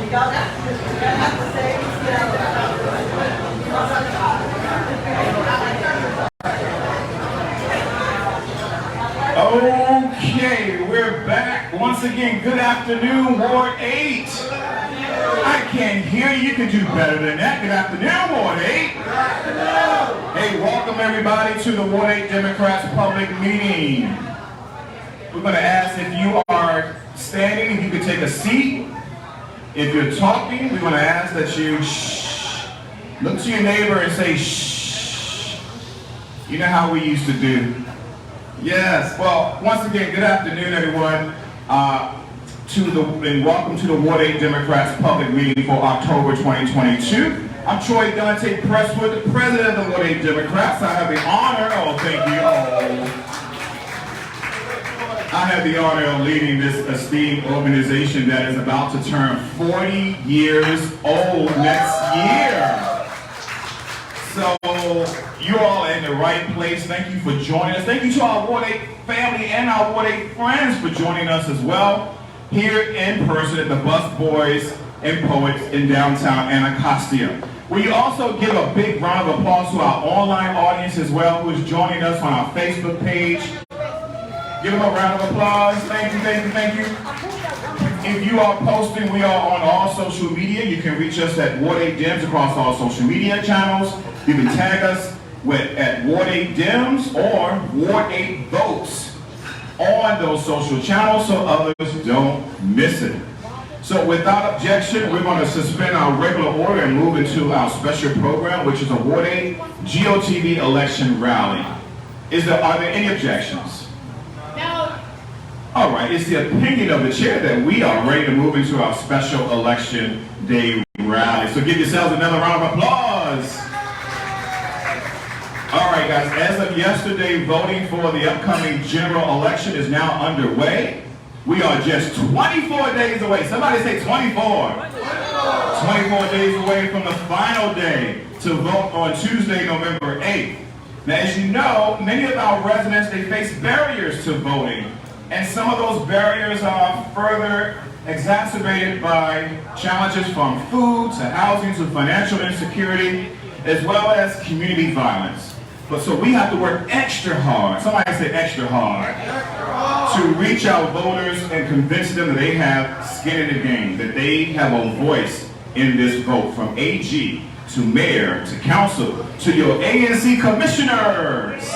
Okay, we're back. Once again, good afternoon, Ward 8. I can't hear you. You can do better than that. Good afternoon, Ward 8. Good afternoon. Hey, welcome everybody to the Ward 8 Democrats public meeting. We're going to ask if you are standing, if you could take a seat. If you're talking, we're going to ask that you look to your neighbor and say shh. You know how we used to do. Yes, well, once again, good afternoon, everyone, and welcome to the Ward 8 Democrats public meeting for October 2022. I'm Troy Donte Prestwood, the president of the Ward 8 Democrats. I have the honor, I have the honor of leading this esteemed organization that is about to turn 40 years old next year. So you all are in the right place. Thank you for joining us. Thank you to our Ward 8 family and our Ward 8 friends for joining us as well here in person at the Bus Boys and Poets in downtown Anacostia. Will you also give a big round of applause to our online audience as well who is joining us on our Facebook page. Give them a round of applause. Thank you, thank you, thank you. If you are posting, we are on all social media. You can reach us at Ward 8 Dems across all social media channels. You can tag us at Ward 8 Dems or Ward 8 Votes on those social channels so others don't miss it. So without objection, we're going to suspend our regular order and move into our special program, which is a Ward 8 GOTV election rally. Are there any objections? No. All right, it's the opinion of the chair that we are ready to move into our special election day rally. So give yourselves another round of applause. All right, guys, as of yesterday, voting for the upcoming general election is now underway. We are just 24 days away. Somebody say 24. 24 days away from the final day to vote on Tuesday, November 8th. Now, as you know, many of our residents, they face barriers to voting. And some of those barriers are further exacerbated by challenges from food to housing to financial insecurity, as well as community violence. But so we have to work extra hard, somebody say extra hard, to reach our voters and convince them that they have skin in the game, that they have a voice in this vote, from AG to mayor to council to your ANC Commissioners.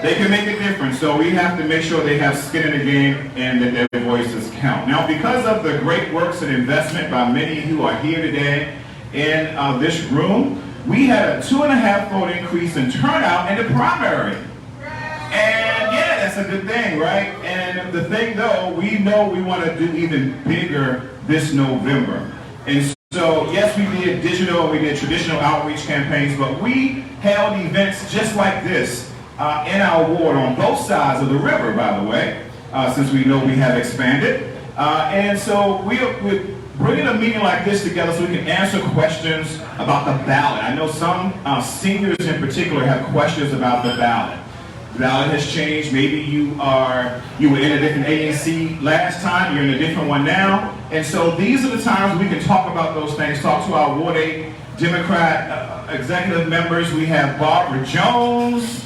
They can make a difference, so we have to make sure they have skin in the game and that their voices count. Now, because of the great works and investment by many who are here today in this room, we had a 2.5 vote increase in turnout in the primary. And yeah, that's a good thing, right? And the thing though, we know we want to do even bigger this November. And so, yes, we did digital, we did traditional outreach campaigns, but we held events just like this in our ward on both sides of the river, by the way, since we know we have expanded. And so we're bringing a meeting like this together so we can answer questions about the ballot. I know some seniors in particular have questions about the ballot. The ballot has changed. Maybe you were in a different ANC last time, you're in a different one now. And so these are the times we can talk about those things, talk to our Ward 8 Democrat executive members. We have Barbara Jones.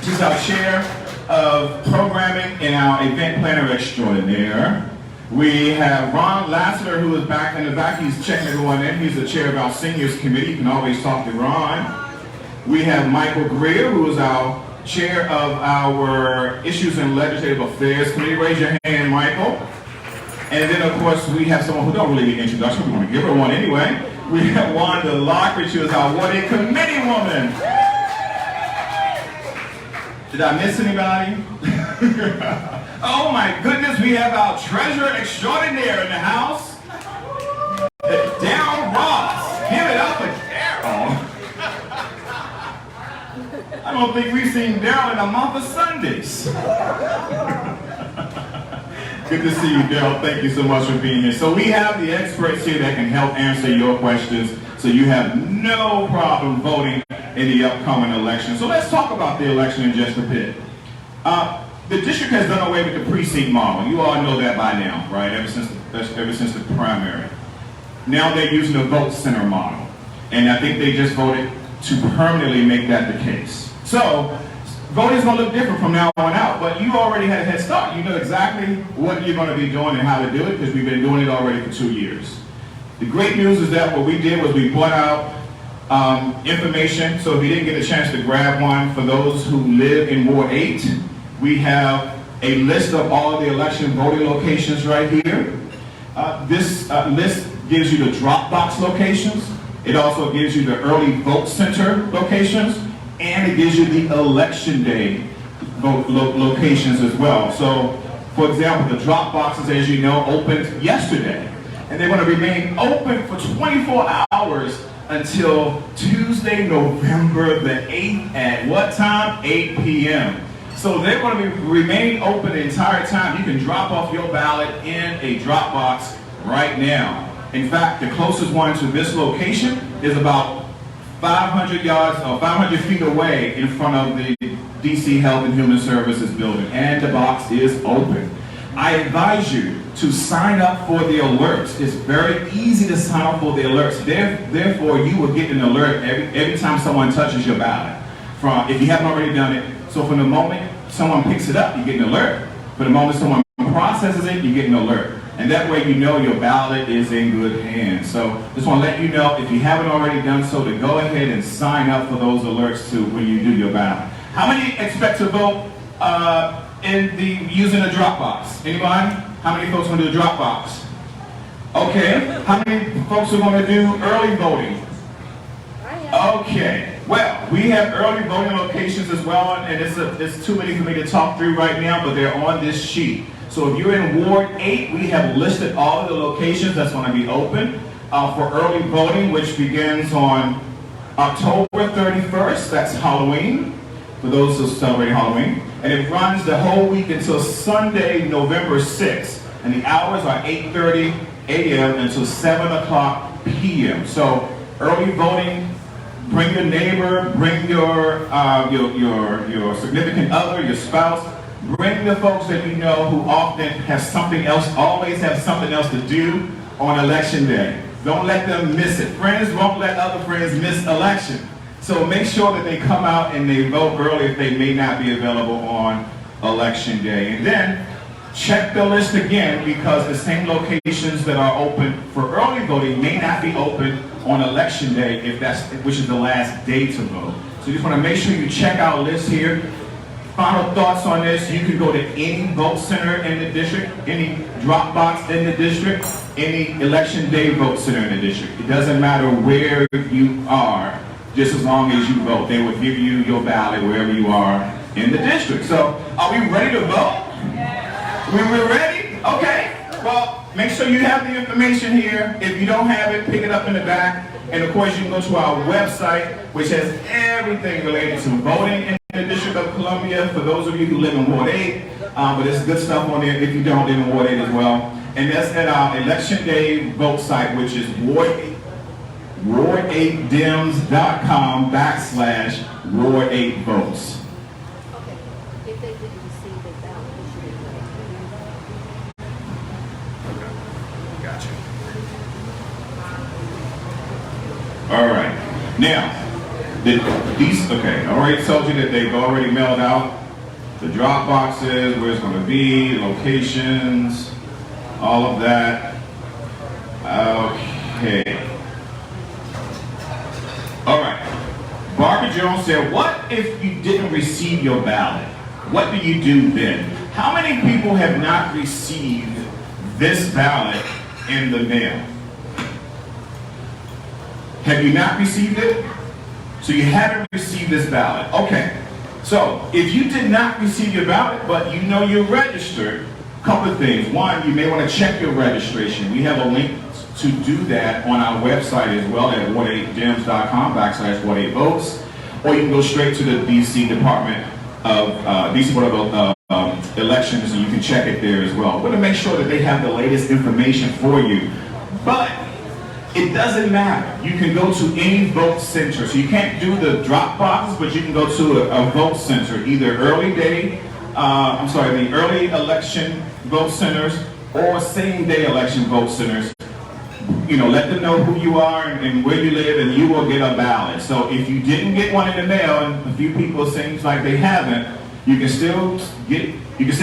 She's our chair of programming and our event planner extraordinaire. We have Ron Lassiter, who is back in the back. He's checking everyone in. He's the chair of our seniors committee. You can always talk to Ron. We have Michael Greer, who is our chair of our issues and legislative affairs committee. Raise your hand, Michael. And then, of course, we have someone who don't really need an introduction. We're going to give her one anyway. We have Wanda Lockridge, who is our Ward 8 committee woman. Did I miss anybody? Oh my goodness, we have our treasurer extraordinaire in the house. Daryl Ross. Give it up for Daryl. I don't think we've seen Daryl in a month of Sundays. Good to see you, Daryl. Thank you so much for being here. So we have the experts here that can help answer your questions so you have no problem voting in the upcoming election. So let's talk about the election in just a bit. the district has done away with the precinct model. You all know that by now, right? Ever since the primary. Now they're using the vote center model. And I think they just voted to permanently make that the case. So, voting is going to look different from now on out, but you already had a head start. You know exactly what you're going to be doing and how to do it because we've been doing it already for 2 years. The great news is that what we did was we brought out information, so if you didn't get a chance to grab one, for those who live in Ward 8, we have a list of all of the election voting locations right here. This list gives you the drop box locations. It also gives you the early vote center locations, and it gives you the election day vote locations as well. So, for example, the drop boxes, as you know, opened yesterday. And they're going to remain open for 24 hours until Tuesday, November the 8th at what time? 8 p.m. So they're going to remain open the entire time. You can drop off your ballot in a drop box right now. In fact, the closest one to this location is about 500 yards or 500 feet away in front of the DC Health and Human Services building, and the box is open. I advise you to sign up for the alerts. It's very easy to sign up for the alerts. Therefore, you will get an alert every time someone touches your ballot, if you haven't already done it. So from the moment someone picks it up, you get an alert. For the moment someone processes it, you get an alert. And that way you know your ballot is in good hands. So just want to let you know, if you haven't already done so, to go ahead and sign up for those alerts too when you do your ballot. How many expect to vote using a drop box? Anybody? How many folks want to do a drop box? Okay. How many folks are going to do early voting? Okay. Well, we have early voting locations as well, and it's too many for me to talk through right now, but they're on this sheet. So if you're in Ward 8, we have listed all of the locations that's going to be open for early voting, which begins on October 31st. That's Halloween, for those who celebrate Halloween. And it runs the whole week until Sunday, November 6th. And the hours are 8:30 a.m. until 7 o'clock p.m. So early voting, bring your neighbor, bring your significant other, your spouse. Bring the folks that you know who often have something else, always have something else to do on election day. Don't let them miss it. Friends won't let other friends miss election. So make sure that they come out and they vote early if they may not be available on election day. And then check the list again, because the same locations that are open for early voting may not be open on election day, which is the last day to vote. So you just want to make sure you check our list here. Final thoughts on this: you can go to any vote center in the district, any drop box in the district, any election day vote center in the district. It doesn't matter where you are, just as long as you vote. They will give you your ballot wherever you are in the district. So, are we ready to vote? We're ready? Okay. Well, make sure you have the information here. If you don't have it, pick it up in the back. And of course, you can go to our website, which has everything related to voting in the District of Columbia, for those of you who live in Ward 8, but there's good stuff on there if you don't live in Ward 8 as well. And that's at our Election Day vote site, which is ward8dems.com/ward8votes. Okay, if they didn't receive it, that should be Gotcha. All right. Now, I already told you that they've already mailed out the drop boxes, where it's going to be, locations, all of that. Okay. All right. Barbara Jones said, what if you didn't receive your ballot? What do you do then? How many people have not received this ballot in the mail? Have you not received it? So you haven't received this ballot. Okay. So if you did not receive your ballot, but you know you're registered, a couple of things. One, you may want to check your registration. We have a link to do that on our website as well at ward8dems.com/ward8votes, or you can go straight to the DC Department of DC Board of Elections, and you can check it there as well. We're going to make sure that they have the latest information for you. But it doesn't matter. You can go to any vote center. So you can't do the drop boxes, but you can go to a vote center, either early day the early election vote centers or same-day election vote centers. Let them know who you are and where you live, and you will get a ballot. So if you didn't get one in the mail, and a few people seems like they haven't, you can still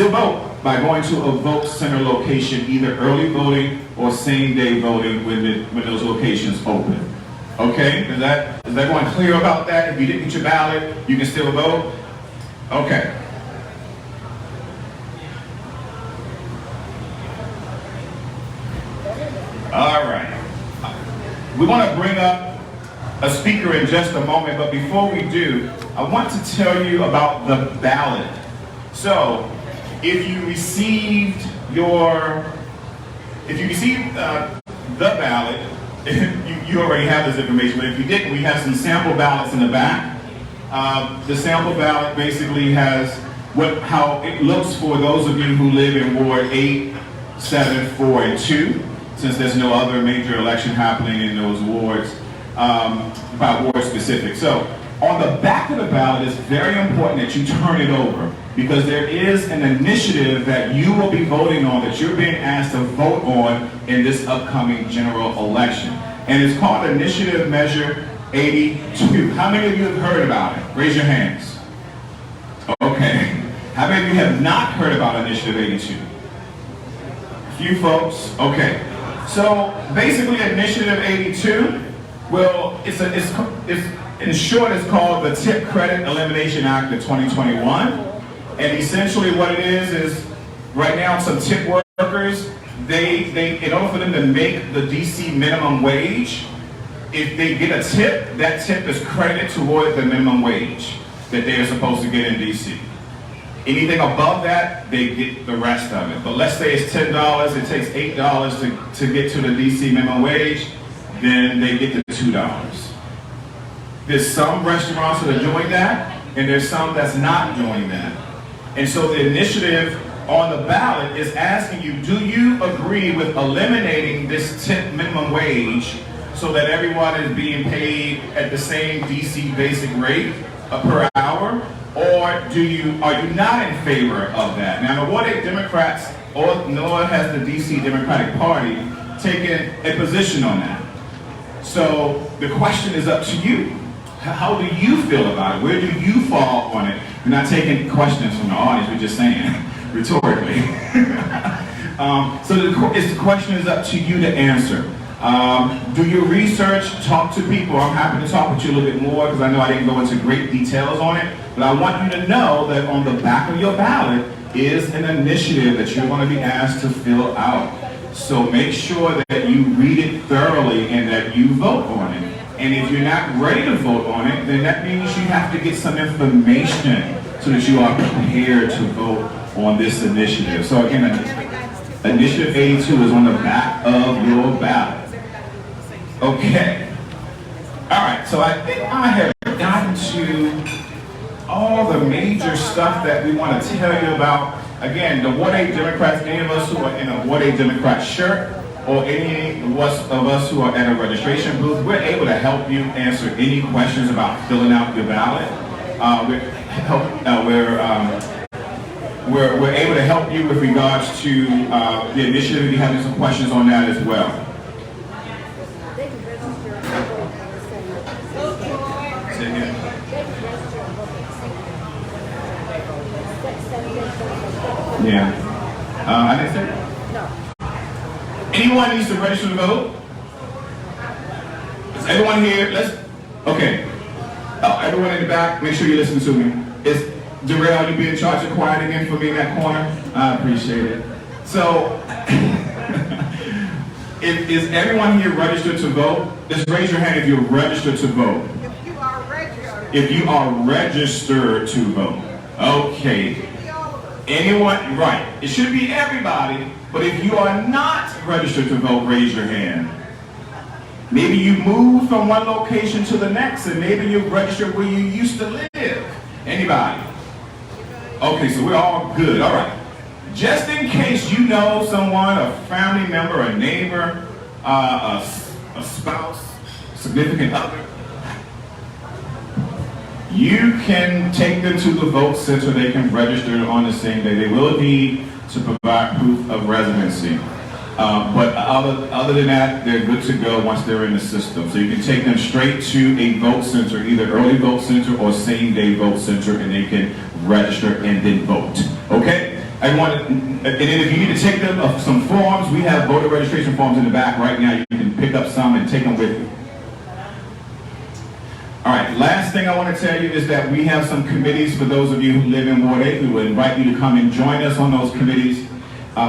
vote by going to a vote center location, either early voting or same-day voting when those locations open. Okay, is that going clear about that? If you didn't get your ballot, you can still vote? Okay. All right. We want to bring up a speaker in just a moment, but before we do, I want to tell you about the ballot. So, if you received the ballot, you already have this information, but if you didn't, we have some sample ballots in the back. The sample ballot basically has how it looks for those of you who live in Ward 8, 7, 4, and 2, since there's no other major election happening in those wards, by ward specific. So, on the back of the ballot, it's very important that you turn it over, because there is an initiative that you will be voting on, that you're being asked to vote on in this upcoming general election. And it's called Initiative Measure 82. How many of you have heard about it? Raise your hands. Okay. How many of you have not heard about Initiative 82? A few folks. Okay. So basically, Initiative 82, well, in short, it's called the Tip Credit Elimination Act of 2021. And essentially what it is right now some tip workers, they in order for them to make the DC minimum wage, if they get a tip, that tip is credited toward the minimum wage that they are supposed to get in DC. Anything above that, they get the rest of it. But let's say it's $10, it takes $8 to get to the DC minimum wage, then they get the $2. There's some restaurants that are doing that, and there's some that's not doing that. And so the initiative on the ballot is asking you, do you agree with eliminating this tip minimum wage so that everyone is being paid at the same DC basic rate per hour? Or are you not in favor of that? Now, the Ward 8 Democrats, nor has the DC Democratic Party taken a position on that. So the question is up to you. How do you feel about it? Where do you fall on it? We're not taking questions from the audience, we're just saying, rhetorically. So the question is up to you to answer. Do your research, talk to people. I'm happy to talk with you a little bit more because I know I didn't go into great details on it, but I want you to know that on the back of your ballot is an initiative that you're going to be asked to fill out. So make sure that you read it thoroughly and that you vote on it. And if you're not ready to vote on it, then that means you have to get some information so that you are prepared to vote on this initiative. So again, Initiative 82 is on the back of your ballot. Okay. All right, so I think I have gotten to all the major stuff that we want to tell you about. Again, the Ward 8 Democrats, any of us who are in a Ward 8 Democrat shirt, or any of us who are at a registration booth, we're able to help you answer any questions about filling out your ballot. We're able to help you with regards to the initiative. If you have some questions on that as well. They can register and vote at the same time. Say again. They can register and vote at the same time. Yeah. I didn't say that. No. Anyone needs to register to vote? Is everyone here? Okay. Everyone in the back, make sure you listen to me. Is Darrell, you be in charge of quiet again for me in that corner? I appreciate it. So, is everyone here registered to vote? Just raise your hand if you're registered to vote. If you are registered. If you are registered to vote. Okay. Anyone, right. It should be everybody, but if you are not registered to vote, raise your hand. Maybe you moved from one location to the next, and maybe you're registered where you used to live. Anybody? Okay, so we're all good. All right. Just in case you know someone, a family member, a neighbor, a spouse, significant other, You can take them to the vote center. They can register on the same day. They will need to provide proof of residency. But other than that, they're good to go once they're in the system. So you can take them straight to a vote center, either early vote center or same day vote center, and they can register and then vote. Okay? And then if you need to take them some forms, we have voter registration forms in the back right now. You can pick up some and take them with you. All right, last thing I want to tell you is that we have some committees for those of you who live in Ward 8. We would invite you to come and join us on those committees.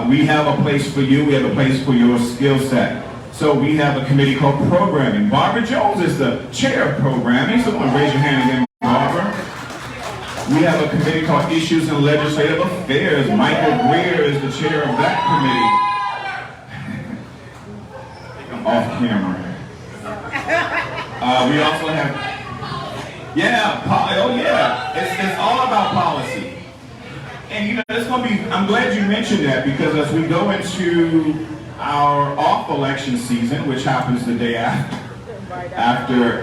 We have a place for you. We have a place for your skill set. So we have a committee called Programming. Barbara Jones is the chair of Programming. Someone raise your hand again, Barbara. We have a committee called Issues and Legislative Affairs. Michael Greer is the chair of that committee. I'm off camera. We also have... It's all about policy. And you know, it's going to be, I'm glad you mentioned that, because as we go into our off election season, which happens the day after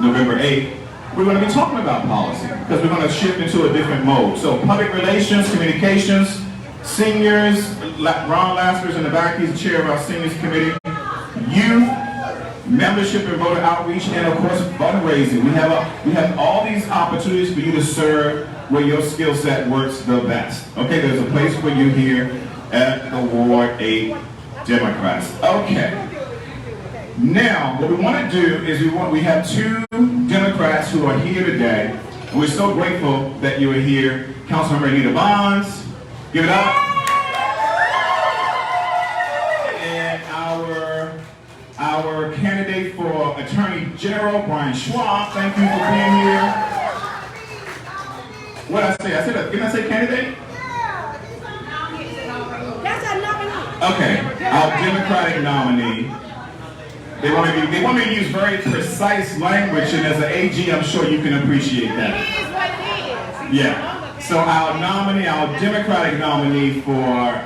November 8th, we're going to be talking about policy, because we're going to shift into a different mode. So public relations, communications, seniors, Ron Laster's in the back, he's the chair of our seniors committee, youth, membership and voter outreach, and of course fundraising. We have all these opportunities for you to serve where your skill set works the best. Okay, there's a place for you here at the Ward 8 Democrats. Okay. Now, what we want to do is we have two Democrats who are here today. And we're so grateful that you are here. Councilmember Anita Bonds, give it up. And our candidate for Attorney General, Brian Schwalb, thank you for being here. What did I say? Didn't I say candidate? That's a nominee. Okay, our Democratic nominee. They want me to use very precise language, and as an AG, I'm sure you can appreciate that. It is what it is. Yeah. So our nominee, our Democratic nominee for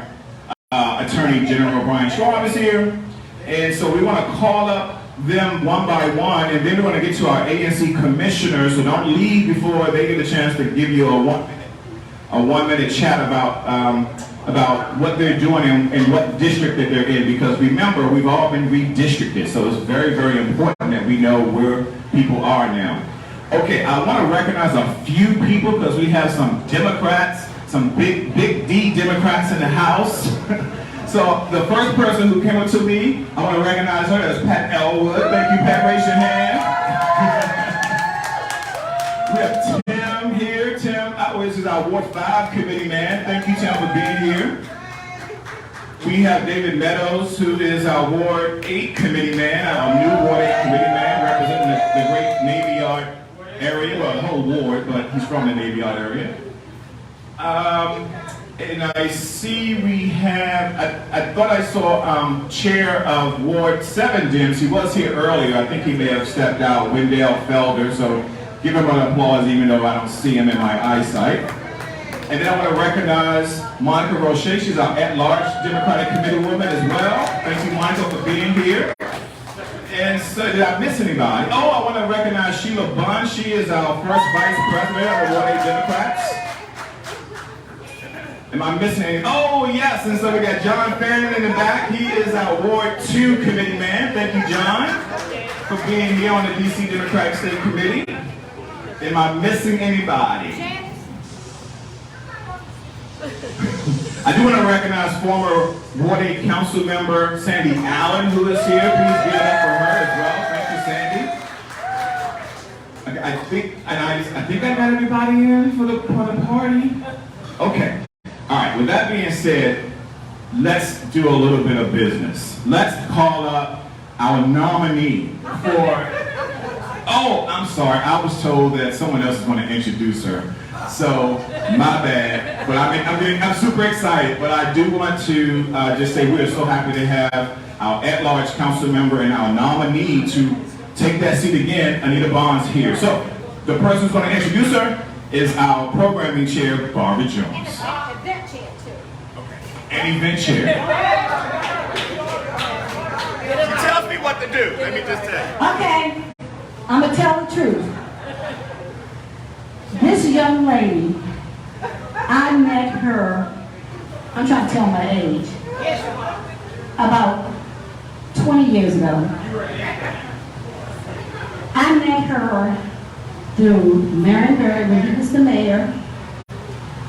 Attorney General Brian Schwalb is here, and so we want to call up them one by one, and then we're going to get to our ANC Commissioners, so don't leave before they get a chance to give you a one-minute chat about what they're doing and what district that they're in, because remember, we've all been redistricted, so it's very, very important that we know where people are now. Okay, I want to recognize a few people because we have some Democrats, some big D Democrats in the House. So the first person who came up to me, I want to recognize her as Pat Elwood. Thank you, Pat. Raise your hand. We have Tim here. Tim, this is our Ward 5 committee man. Thank you, Tim, for being here. We have David Meadows, who is our Ward 8 committee man, our new Ward 8 committee man, representing the great Navy Yard area, well, the whole ward, but he's from the Navy Yard area. And I see we have, I thought I saw Chair of Ward 7 Dems. He was here earlier. I think he may have stepped out, Wendell Felder, so give him an applause even though I don't see him in my eyesight. And then I want to recognize Monica Roche. She's our At-Large Democratic Committee woman as well. Thank you, Monica, for being here. And so, did I miss anybody? Oh, I want to recognize Sheila Bunn. She is our first Vice President of the Ward 8 Democrats. Am I missing any? Oh, yes, and so we got John Fannin in the back. He is our Ward 2 committee man. Thank you, John, for being here on the DC Democratic State Committee. Am I missing anybody? I do want to recognize former Ward 8 Council member Sandy Allen, who is here. Please give it up for her as well. Thank you, Sandy. I think I got everybody in for the party. Okay. All right, with that being said, let's do a little bit of business. Let's call up our nominee for, oh, I'm sorry, I was told that someone else is going to introduce her. So, my bad, but I'm super excited, but I do want to just say we're so happy to have our At-Large Councilmember and our nominee to take that seat again, Anita Bonds, here. So, the person who's going to introduce her is our programming chair, Barbara Jones. Event chair, too. And event chair. She tells me what to do, let me just tell you. Okay, I'm gonna tell the truth. young lady, I met her, I'm trying to tell my age, about 20 years ago. I met her through Marion Berry when he was the mayor.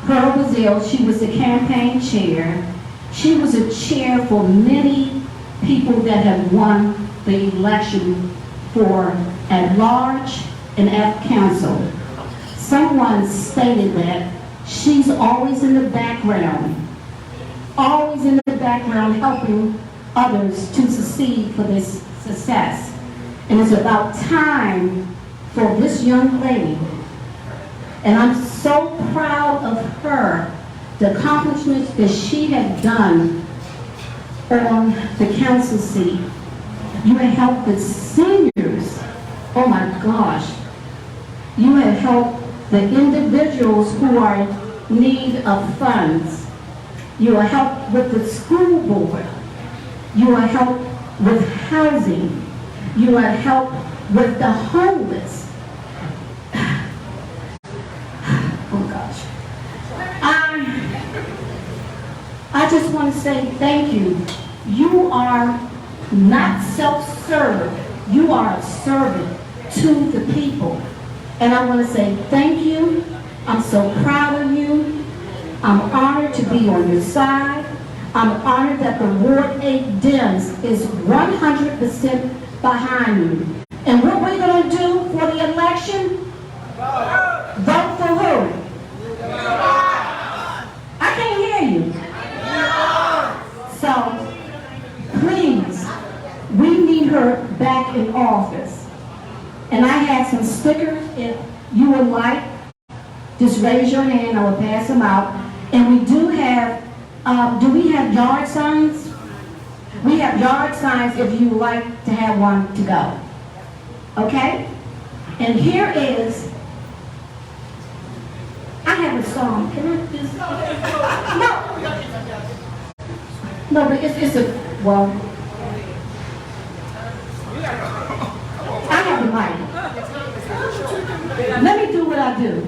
Pearl was ill. She was the campaign chair. She was a chair for many people that have won the election for at-large and at council. Someone stated that she's always in the background helping others to succeed for this success. And it's about time for this young lady, and I'm so proud of her, the accomplishments that she has done on the council seat. You have helped the seniors. Oh my gosh. You have helped the individuals who are in need of funds. You have helped with the school board. You have helped with housing. You have helped with the homeless. Oh gosh. I just want to say thank you. You are not self-served. You are a servant to the people. And I want to say thank you. I'm so proud of you. I'm honored to be on your side. I'm honored that the Ward 8 Dems is 100% behind you. And what we're going to do for the election? Vote for who? I can't hear you. So, please, we need her back in office. And I have some stickers. If you would like, just raise your hand. I will pass them out. And we do have, do we have yard signs? We have yard signs if you would like to have one to go. Okay? And here is, I have a song. Can I just, no, but it's a, well, I have the mic. Let me do what I do.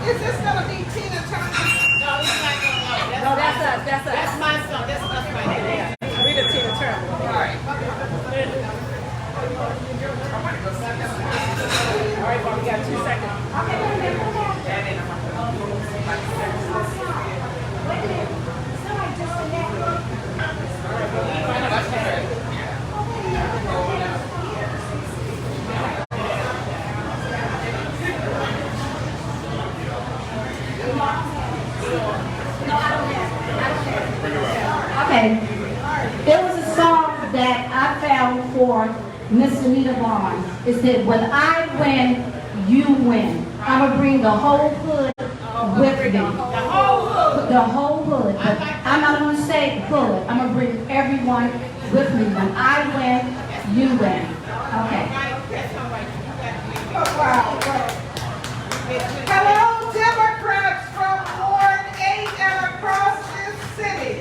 Is this gonna be Tina Turner? No, that's us. That's my song. That's us right there. We the Tina Turner. All right. All right, Bob, we got 2 seconds. Okay. There was a song that I found for Miss Anita Bonds. It said, when I win, you win. I'm going to bring the whole hood with me. The whole hood. The whole hood. But I'm not going to say hood. I'm going to bring everyone with me. When I win, you win. Okay. Wow. Hello, Democrats from Ward 8 and across this city.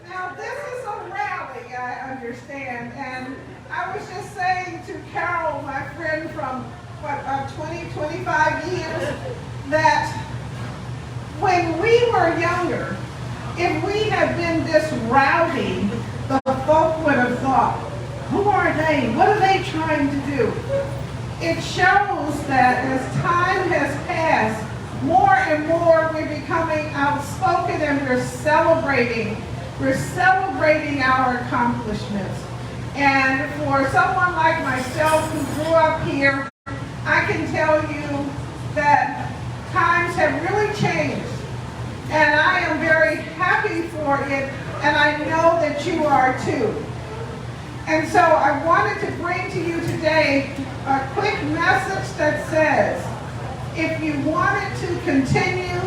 Now, this is a rally, I understand, and I was just saying to Carol, my friend from, 20, 25 years, that when we were younger, if we had been this rowdy, the folk would have thought, who are they? What are they trying to do? It shows that as time has passed, more and more we're becoming outspoken and we're celebrating our accomplishments. And for someone like myself who grew up here, I can tell you that times have really changed. And I am very happy for it, and I know that you are too. And so I wanted to bring to you today a quick message that says, if you want it to continue,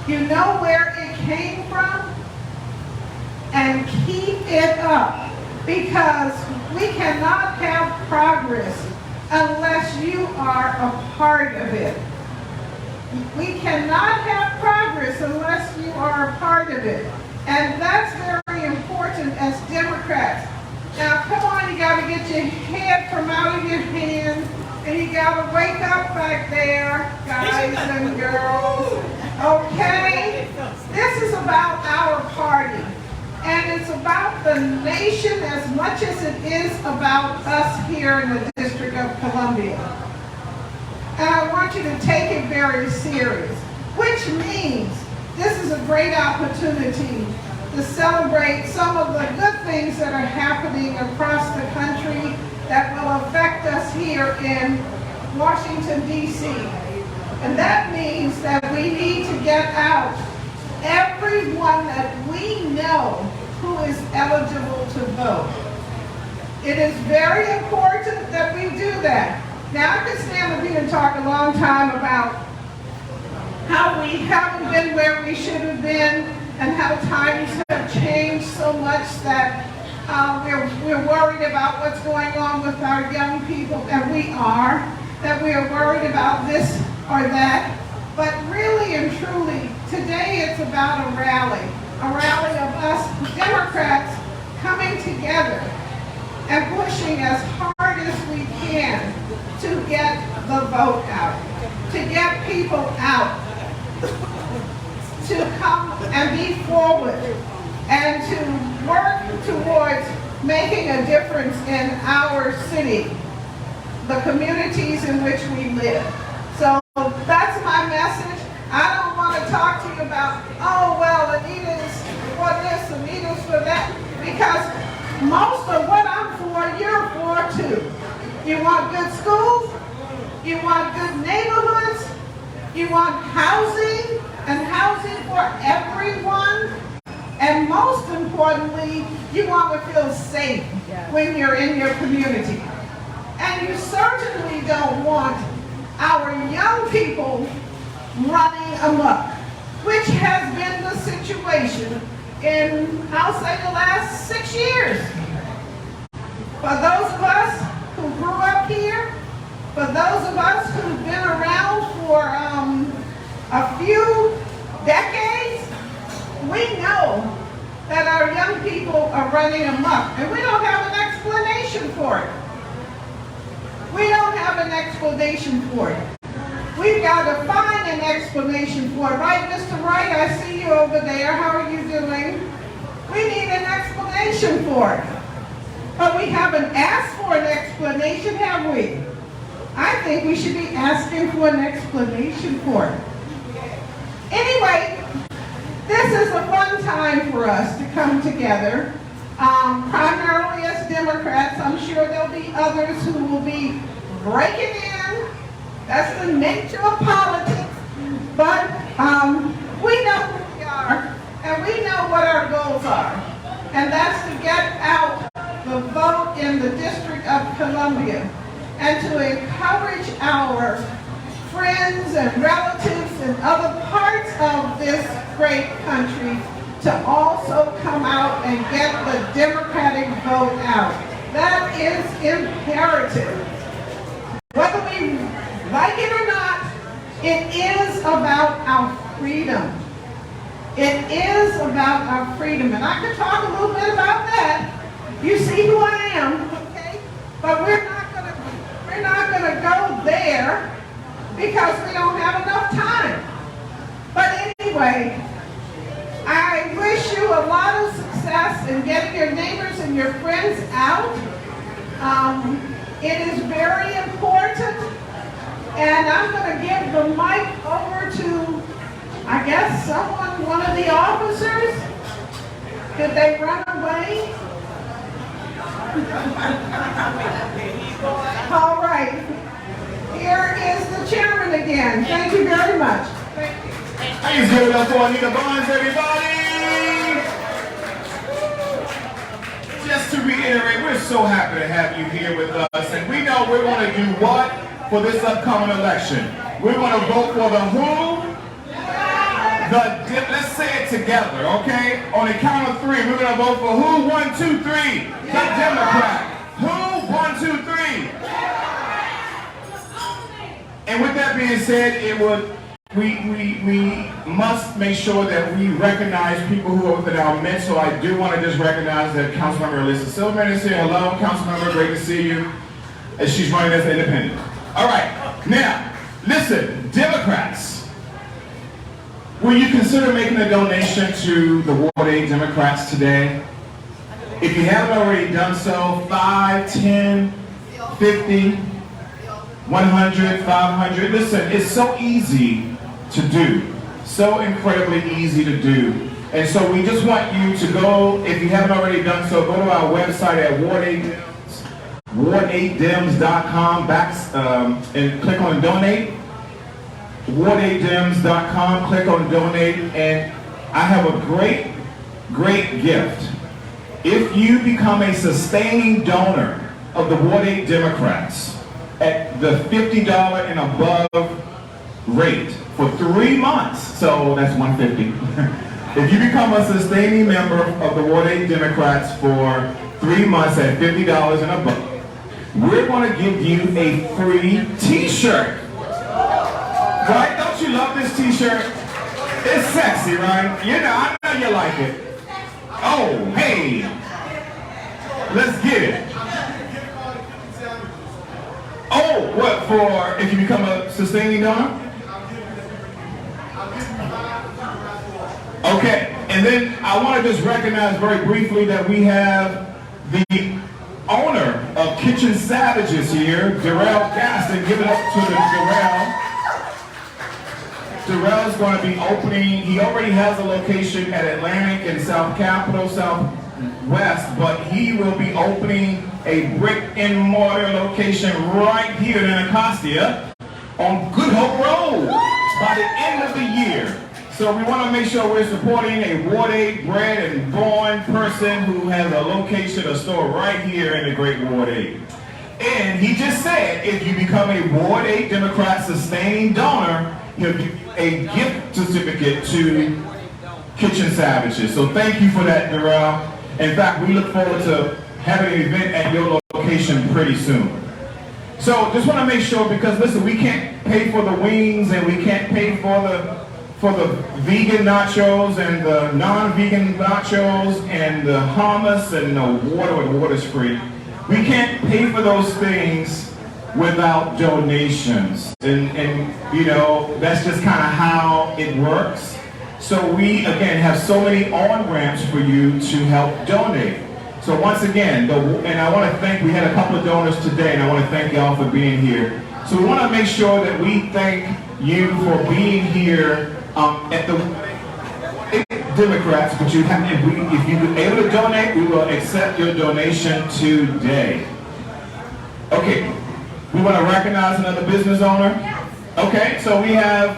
you know where it came from and keep it up, because we cannot have progress unless you are a part of it. We cannot have progress unless you are a part of it. And that's very important as Democrats. Now, come on, you got to get your head from out of your hand, and you got to wake up back there, guys and girls. Okay? This is about our party. And it's about the nation as much as it is about us here in the District of Columbia. And I want you to take it very serious, which means this is a great opportunity to celebrate some of the good things that are happening across the country that will affect us here in Washington, D.C. And that means that we need to get out everyone that we know who is eligible to vote. It is very important that we do that. Now, I could stand up here and talk a long time about how we haven't been where we should have been and how times have changed so much that we're worried about what's going on with our young people, and we are, that we are worried about this or that. But really and truly, today it's about a rally of us Democrats coming together and pushing as hard as we can to get the vote out, to get people out, to come and be forward, and to work towards making a difference in our city, the communities in which we live. So that's my message. I don't want to talk to you about, oh, well, Anita's for this, Anita's for that, because most of what I'm for, you're for too. You want good schools, you want good neighborhoods, you want housing, and housing for everyone, and most importantly, you want to feel safe when you're in your community. And you certainly don't want our young people running amok, which has been the situation in, I'll say, the last 6 years. For those of us who grew up here, for those of us who've been around for a few decades, we know that our young people are running amok, and we don't have an explanation for it. We don't have an explanation for it. We've got to find an explanation for it. Right, Mr. Wright? I see you over there. How are you doing? We need an explanation for it. But we haven't asked for an explanation, have we? I think we should be asking for an explanation for it. Anyway, this is a fun time for us to come together. Primarily as Democrats. I'm sure there'll be others who will be breaking in. That's the nature of politics. But we know who we are, and we know what our goals are. And that's to get out the vote in the District of Columbia and to encourage our friends and relatives in other parts of this great country to also come out and get the Democratic vote out. That is imperative. Whether we like it or not, it is about our freedom. It is about our freedom. And I could talk a little bit about that. You see who I am, okay? But we're not gonna go there because we don't have enough time. But anyway, I wish you a lot of success in getting your neighbors and your friends out. It is very important. And I'm going to give the mic over to, I guess, someone, one of the officers. Did they run away? All right. Here is the chairman again. Thank you very much. Thank you. Please give it up for Anita Bonds, everybody! Just to reiterate, we're so happy to have you here with us, and we know we're going to do what for this upcoming election? We're going to vote for the who? Let's say it together, okay? On the count of three, we're gonna vote for who? 1, 2, 3. The Democrat. Who? 1, 2, 3. And with that being said, we must make sure that we recognize people who are within our midst. So I do want to just recognize that Councilmember Alyssa Silverman is here. Hello, Councilmember, great to see you. And she's running as an independent. All right, now, listen, Democrats, will you consider making a donation to the Ward 8 Democrats today? If you haven't already done so, 5, 10, 50, 100, 500. Listen, it's so easy to do. So incredibly easy to do. And so we just want you to go, if you haven't already done so, go to our website at ward8dems.com and click on donate. ward8dems.com, click on donate, and I have a great gift. If you become a sustaining donor of the Ward 8 Democrats at the $50 and above rate for 3 months, so that's $150. If you become a sustaining member of the Ward 8 Democrats for 3 months at $50 and above, we're going to give you a free t-shirt. Right? Don't you love this t-shirt? It's sexy, right? You know, I know you like it. Oh, hey. Let's get it. Oh, what, for if you become a sustaining donor? Okay, and then I want to just recognize very briefly that we have the owner of Kitchen Savages here, Darrell Gaston. Give it up to the Darrell. Darrell's going to be opening, he already has a location at Atlantic and South Capitol, Southwest, but he will be opening a brick and mortar location right here in Anacostia on Good Hope Road by the end of the year. So we want to make sure we're supporting a Ward 8 bred and born person who has a location, a store right here in the great Ward 8. And he just said, if you become a Ward 8 Democrat sustaining donor, he'll give you a gift certificate to Kitchen Savages. So thank you for that, Darrell. In fact, we look forward to having an event at your location pretty soon. So just want to make sure, because listen, we can't pay for the wings and we can't pay for the vegan nachos and the non-vegan nachos and the hummus and the water's free. We can't pay for those things without donations. And you know, that's just kind of how it works. So we, again, have so many on-ramps for you to help donate. So once again, and I want to thank, we had a couple of donors today, and I want to thank y'all for being here. So we want to make sure that we thank you for being here at the Democrats, but you have, if you're able to donate, we will accept your donation today. Okay, we want to recognize another business owner. Okay, so we have,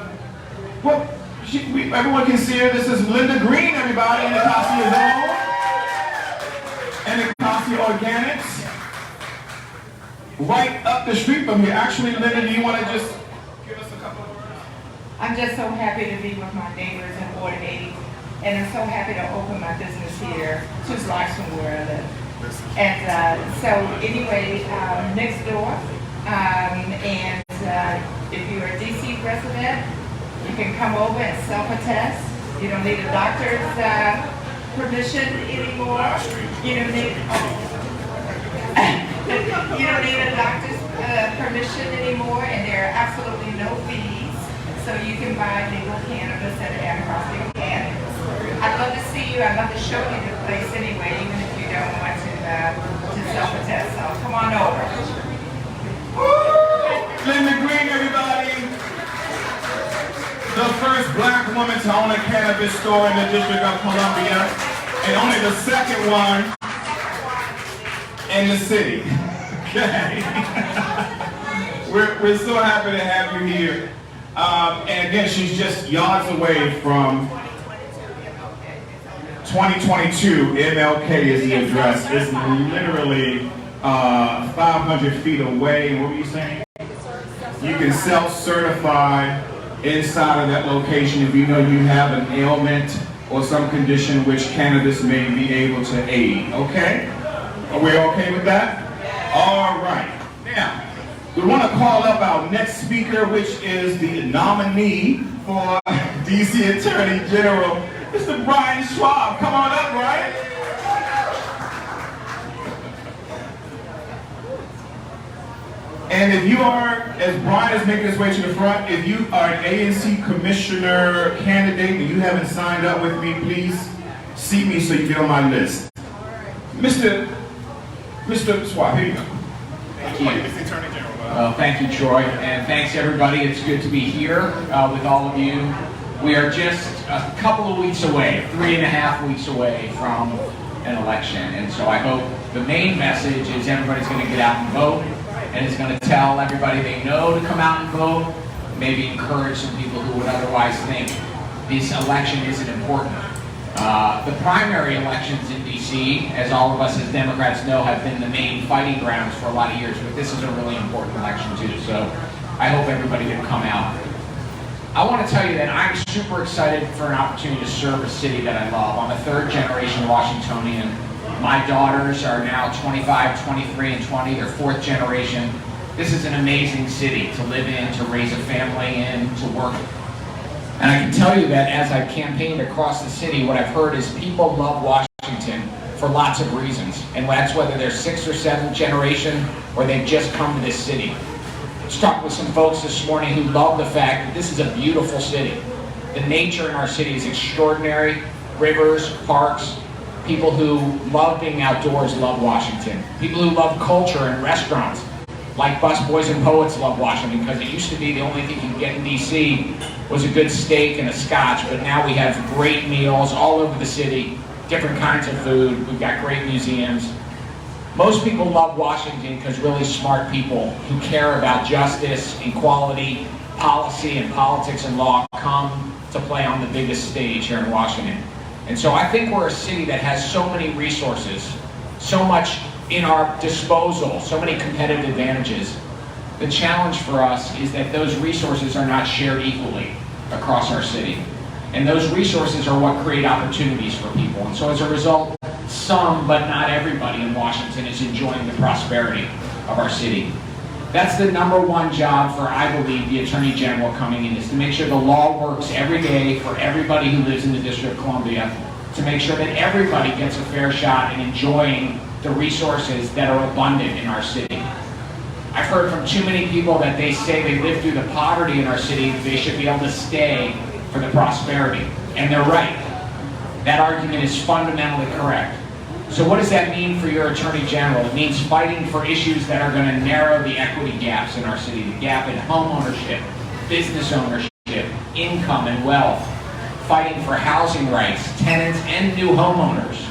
well, everyone can see her. This is Linda Green, everybody, in Anacostia Zone. Anacostia Organics. Right up the street from here. Actually, Linda, do you want to just give us a couple of words? I'm just so happy to be with my neighbors in Ward 8, and I'm so happy to open my business here, 2 blocks from where I live. And so anyway, next door, and if you're a DC resident, you can come over and self-attest. You don't need a doctor's permission anymore. You don't need you don't need a doctor's permission anymore, and there are absolutely no fees. So you can buy legal cannabis at Anacostia Organics. I'd love to see you. I'd love to show you the place anyway, even if you don't want to self-attest. So come on over. Woo! Linda Green, everybody. The first black woman to own a cannabis store in the District of Columbia, and only the second one in the city. Okay. We're so happy to have you here. And again, she's just yards away from 2022 MLK is the address. It's literally 500 feet away. What were you saying? You can self-certify inside of that location if you know you have an ailment or some condition which cannabis may be able to aid, okay? Are we okay with that? All right. Now, we want to call up our next speaker, which is the nominee for DC Attorney General, Mr. Brian Schwalb. Come on up, Brian. And if you are, as Brian is making his way to the front, if you are an ANC Commissioner candidate and you haven't signed up with me, please see me so you get on my list. Mr. Schwalb, here you go. Thank you. Mr. Attorney General. Thank you, Troy, and thanks everybody. It's good to be here with all of you. We are just a couple of weeks away, 3.5 weeks away from an election, and so I hope the main message is everybody's going to get out and vote, and is going to tell everybody they know to come out and vote, maybe encourage some people who would otherwise think this election isn't important. The primary elections in DC, as all of us as Democrats know, have been the main fighting grounds for a lot of years, but this is a really important election too, so I hope everybody can come out. I want to tell you that I'm super excited for an opportunity to serve a city that I love. I'm a third-generation Washingtonian. My daughters are now 25, 23, and 20. They're fourth generation. This is an amazing city to live in, to raise a family in, to work. And I can tell you that as I've campaigned across the city, what I've heard is people love Washington for lots of reasons. And that's whether they're sixth or seventh generation or they've just come to this city. I was talking with some folks this morning who love the fact that this is a beautiful city. The nature in our city is extraordinary. Rivers, parks. People who love being outdoors love Washington. People who love culture and restaurants, like busboys and poets, love Washington, because it used to be the only thing you could get in DC was a good steak and a scotch, but now we have great meals all over the city, different kinds of food, we've got great museums. Most people love Washington because really smart people who care about justice, equality, policy, and politics and law come to play on the biggest stage here in Washington. And so I think we're a city that has so many resources, so much in our disposal, so many competitive advantages. The challenge for us is that those resources are not shared equally across our city. And those resources are what create opportunities for people. And so as a result, some, but not everybody in Washington is enjoying the prosperity of our city. That's the #1 job for, I believe, the Attorney General coming in, is to make sure the law works every day for everybody who lives in the District of Columbia, to make sure that everybody gets a fair shot in enjoying the resources that are abundant in our city. I've heard from too many people that they say they live through the poverty in our city, they should be able to stay for the prosperity. And they're right. That argument is fundamentally correct. So what does that mean for your Attorney General? It means fighting for issues that are going to narrow the equity gaps in our city, the gap in home ownership, business ownership, income and wealth, fighting for housing rights, tenants and new homeowners,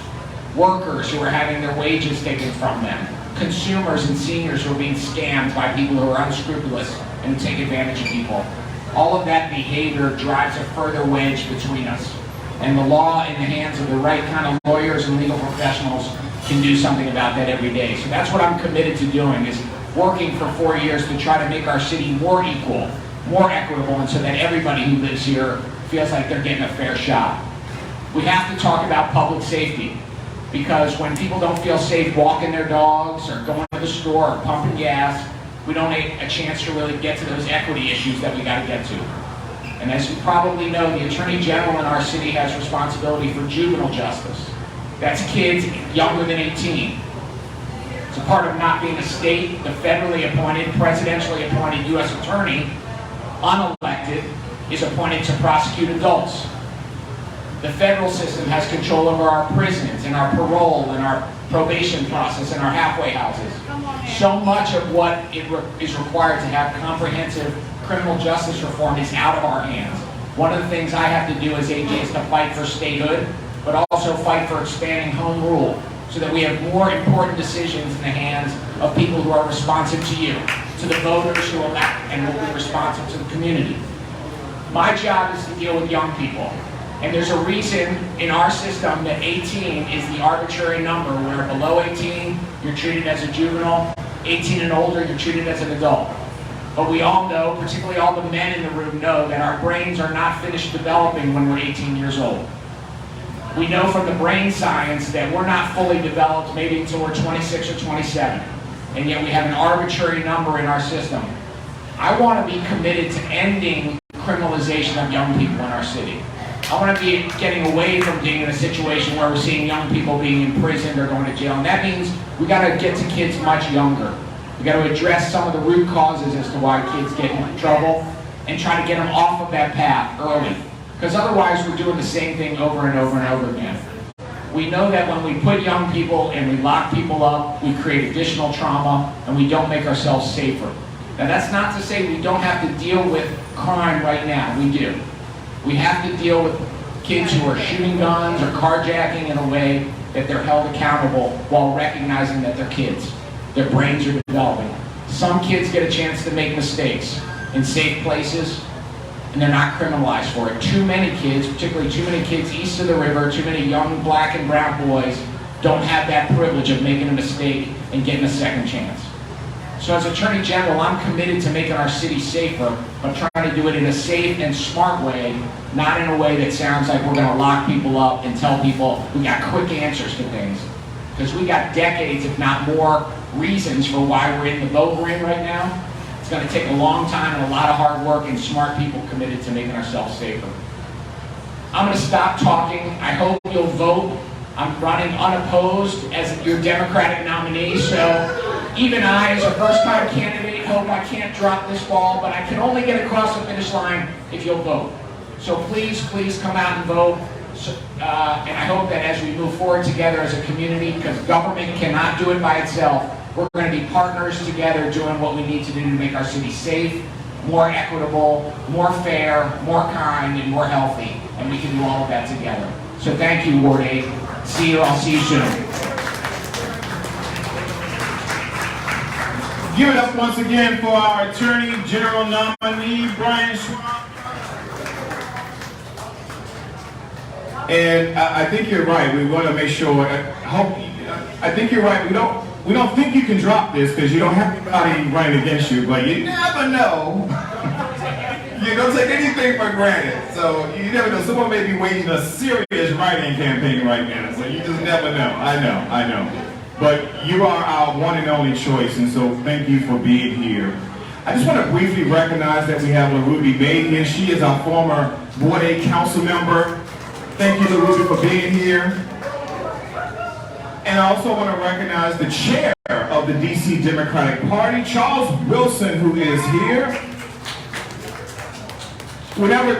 workers who are having their wages taken from them, consumers and seniors who are being scammed by people who are unscrupulous and who take advantage of people. All of that behavior drives a further wedge between us. And the law in the hands of the right kind of lawyers and legal professionals can do something about that every day. So that's what I'm committed to doing, is working for 4 years to try to make our city more equal, more equitable, and so that everybody who lives here feels like they're getting a fair shot. We have to talk about public safety, because when people don't feel safe walking their dogs or going to the store or pumping gas, we don't get a chance to really get to those equity issues that we got to get to. And as you probably know, the Attorney General in our city has responsibility for juvenile justice. That's kids younger than 18. It's a part of not being a state. The federally appointed, presidentially appointed U.S. attorney, unelected, is appointed to prosecute adults. The federal system has control over our prisons and our parole and our probation process and our halfway houses. So much of what is required to have comprehensive criminal justice reform is out of our hands. One of the things I have to do as AG is to fight for statehood, but also fight for expanding home rule, so that we have more important decisions in the hands of people who are responsive to you, to the voters who elect, and will be responsive to the community. My job is to deal with young people. And there's a reason in our system that 18 is the arbitrary number, where below 18, you're treated as a juvenile, 18 and older, you're treated as an adult. But we all know, particularly all the men in the room know, that our brains are not finished developing when we're 18 years old. We know from the brain science that we're not fully developed maybe until we're 26 or 27. And yet we have an arbitrary number in our system. I want to be committed to ending criminalization of young people in our city. I want to be getting away from being in a situation where we're seeing young people being imprisoned or going to jail. And that means we got to get to kids much younger. We got to address some of the root causes as to why kids get in trouble and try to get them off of that path early. Because otherwise we're doing the same thing over and over and over again. We know that when we put young people and we lock people up, we create additional trauma and we don't make ourselves safer. Now that's not to say we don't have to deal with crime right now. We do. We have to deal with kids who are shooting guns or carjacking in a way that they're held accountable while recognizing that they're kids. Their brains are developing. Some kids get a chance to make mistakes in safe places, and they're not criminalized for it. Too many kids, particularly too many kids east of the river, too many young black and brown boys don't have that privilege of making a mistake and getting a second chance. So as Attorney General, I'm committed to making our city safer, but trying to do it in a safe and smart way, not in a way that sounds like we're going to lock people up and tell people we got quick answers to things. Because we got decades, if not more, reasons for why we're in the boat we're in right now. It's going to take a long time and a lot of hard work and smart people committed to making ourselves safer. I'm going to stop talking. I hope you'll vote. I'm running unopposed as your Democratic nominee, so even I, as a first-time candidate, hope I can't drop this ball, but I can only get across the finish line if you'll vote. So please, please come out and vote. And I hope that as we move forward together as a community, because government cannot do it by itself, we're going to be partners together doing what we need to do to make our city safe, more equitable, more fair, more kind, and more healthy. And we can do all of that together. So thank you, Ward 8. See you. I'll see you soon. Give it up once again for our Attorney General nominee, Brian Schwalb. And I think you're right. We want to make sure. I think you're right. We don't think you can drop this because you don't have anybody running against you. But you never know. You don't take anything for granted. So you never know. Someone may be waging a serious write-in campaign right now. So you just never know. I know. But you are our one and only choice, and so thank you for being here. I just want to briefly recognize that we have LaRuby May here. She is our former Ward 8 council member. Thank you, LaRuby, for being here. And I also want to recognize the chair of the DC Democratic Party, Charles Wilson, who is here. Whenever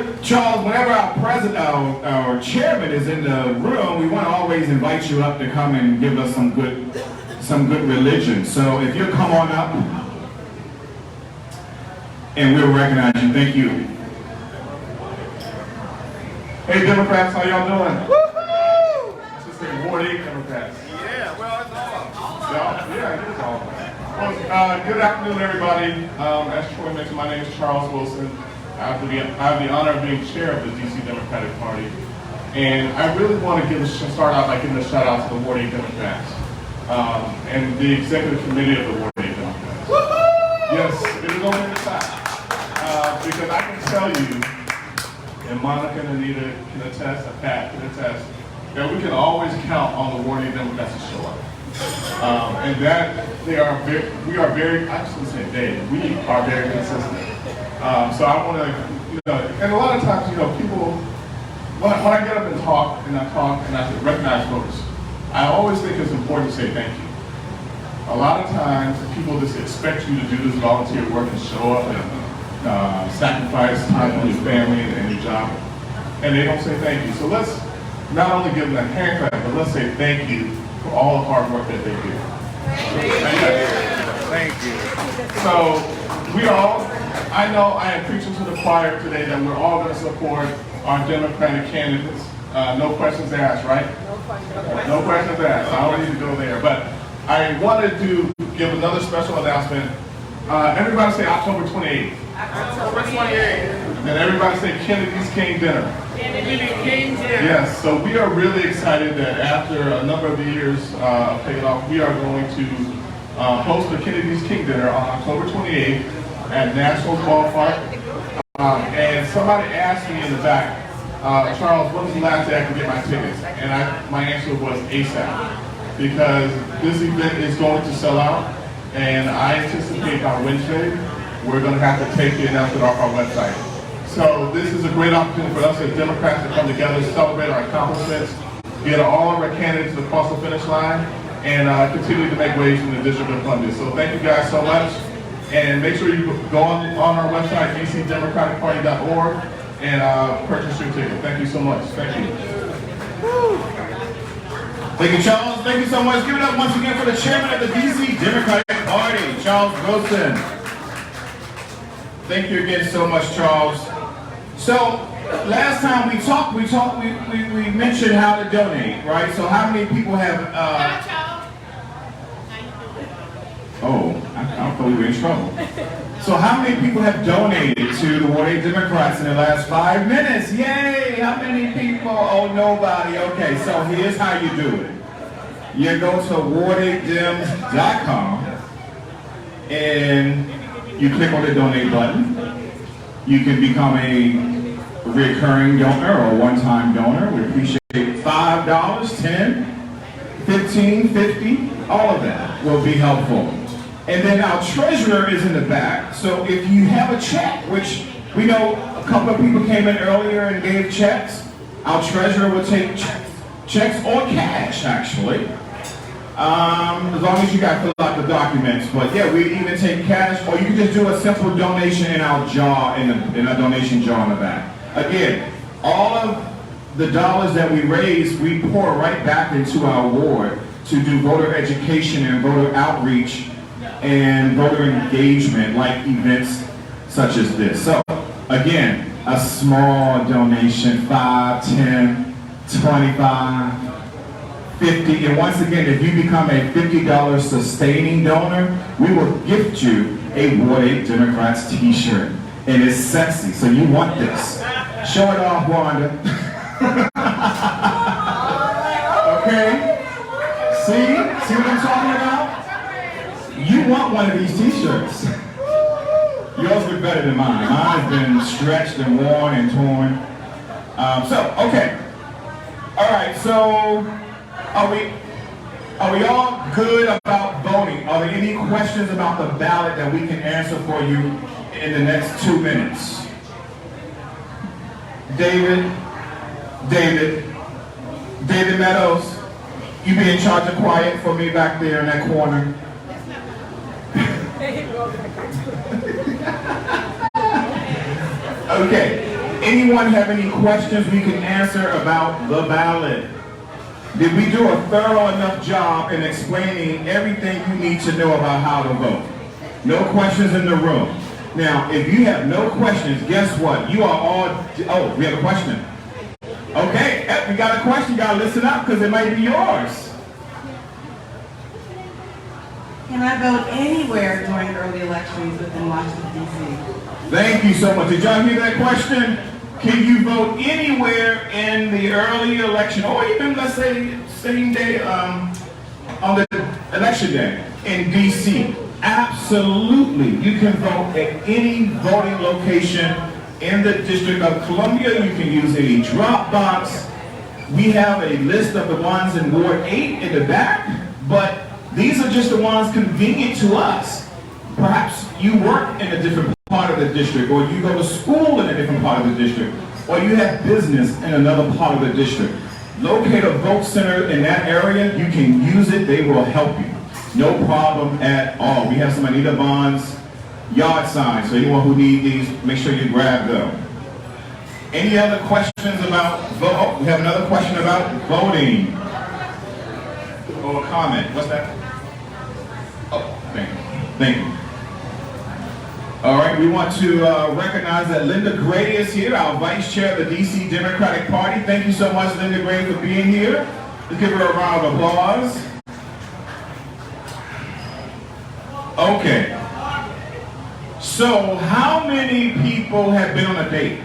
our chairman is in the room, we want to always invite you up to come and give us some good religion. So if you'll come on up, and we'll recognize you. Thank you. Hey Democrats, how y'all doing? Woo-hoo! I should say Ward 8 Democrats. Yeah, well, it's all. Yeah, it is all. Well, good afternoon, everybody. As Troy mentioned, my name is Charles Wilson. I have the honor of being chair of the DC Democratic Party. And I really want to start out by giving a shout out to the Ward 8 Democrats and the executive committee of the Ward 8 Democrats. Yes, it is over the top. Because I can tell you, and Monica and Anita can attest, and Pat can attest, that we can always count on the Ward 8 Democrats to show up. And that we are very, I just want to say they, we are very consistent. So I want to, and a lot of times, people, when I get up and talk, and I recognize voters, I always think it's important to say thank you. A lot of times, people just expect you to do this volunteer work and show up and sacrifice time with your family and your job, and they don't say thank you. So let's not only give them a hand clap, but let's say thank you for all the hard work that they do. Thank you. So we all, I know I am preaching to the choir today that we're all going to support our Democratic candidates. No questions asked, right? No questions asked. I don't need to go there. But I wanted to give another special announcement. Everybody say October 28th. October 28th. And everybody say Kennedy's King Dinner. Kennedy's King Dinner. Yes, so we are really excited that after a number of years paid off, we are going to host the Kennedy's King Dinner on October 28th at Nationals Ballpark. And somebody asked me in the back, Charles, when was the last day I could get my tickets? And my answer was ASAP, because this event is going to sell out, and I anticipate on Wednesday we're going to have to take the announcement off our website. So this is a great opportunity for us as Democrats to come together, celebrate our accomplishments, get all of our candidates across the finish line, and continue to make waves in the District of Columbia. So thank you guys so much, and make sure you go on our website, dcdemocraticparty.org, and purchase your ticket. Thank you so much. Thank you. Thank you, Charles. Thank you so much. Give it up once again for the chairman of the DC Democratic Party, Charles Wilson. Thank you again so much, Charles. So, last time we talked, we mentioned how to donate, right? So how many people have, oh, I thought we were in trouble. So how many people have donated to the Ward 8 Democrats in the last 5 minutes? Yay! How many people? Oh, nobody. Okay, so here's how you do it. You go to ward8dems.com and you click on the donate button. You can become a recurring donor or a one-time donor. We appreciate $5, $10, $15, $50, all of that will be helpful. And then our treasurer is in the back, so if you have a check, which we know a couple of people came in earlier and gave checks, our treasurer will take checks or cash, actually. As long as you got to fill out the documents. But yeah, we even take cash, or you can just do a simple donation in our jar, in a donation jar in the back. Again, all of the dollars that we raise, we pour right back into our ward to do voter education and voter outreach and voter engagement, like events such as this. So again, a small donation, $5, $10, $25, $50, and once again, if you become a $50 sustaining donor, we will gift you a Ward 8 Democrats t-shirt. And it's sexy, so you want this. Show it off, Wanda. Okay? See what I'm talking about? You want one of these t-shirts. Yours look better than mine. Mine has been stretched and worn and torn. Okay. All right, so are we all good about voting? Are there any questions about the ballot that we can answer for you in the next 2 minutes? David Meadows, you be in charge of quiet for me back there in that corner. Okay, anyone have any questions we can answer about the ballot? Did we do a thorough enough job in explaining everything you need to know about how to vote? No questions in the room. Now, if you have no questions, guess what? You are all, oh, we have a question. Okay, we got a question. You got to listen up because it might be yours. Can I vote anywhere during early elections within Washington, D.C.? Thank you so much. Did y'all hear that question? Can you vote anywhere in the early election, or even, let's say, same day, on the election day in D.C.? Absolutely. You can vote at any voting location in the District of Columbia. You can use any drop box. We have a list of the ones in Ward 8 in the back, but these are just the ones convenient to us. Perhaps you work in a different part of the district, or you go to school in a different part of the district, or you have business in another part of the district. Locate a vote center in that area. You can use it. They will help you. No problem at all. We have some Anita Bonds yard signs, so anyone who needs these, make sure you grab them. Any other questions about vote? Oh, we have another question about voting. Or a comment. What's that? Oh, thank you. Thank you. All right, we want to recognize that Linda Gray is here, our Vice Chair of the DC Democratic Party. Thank you so much, Linda Gray, for being here. Let's give her a round of applause. Okay. So, how many people have been on a date?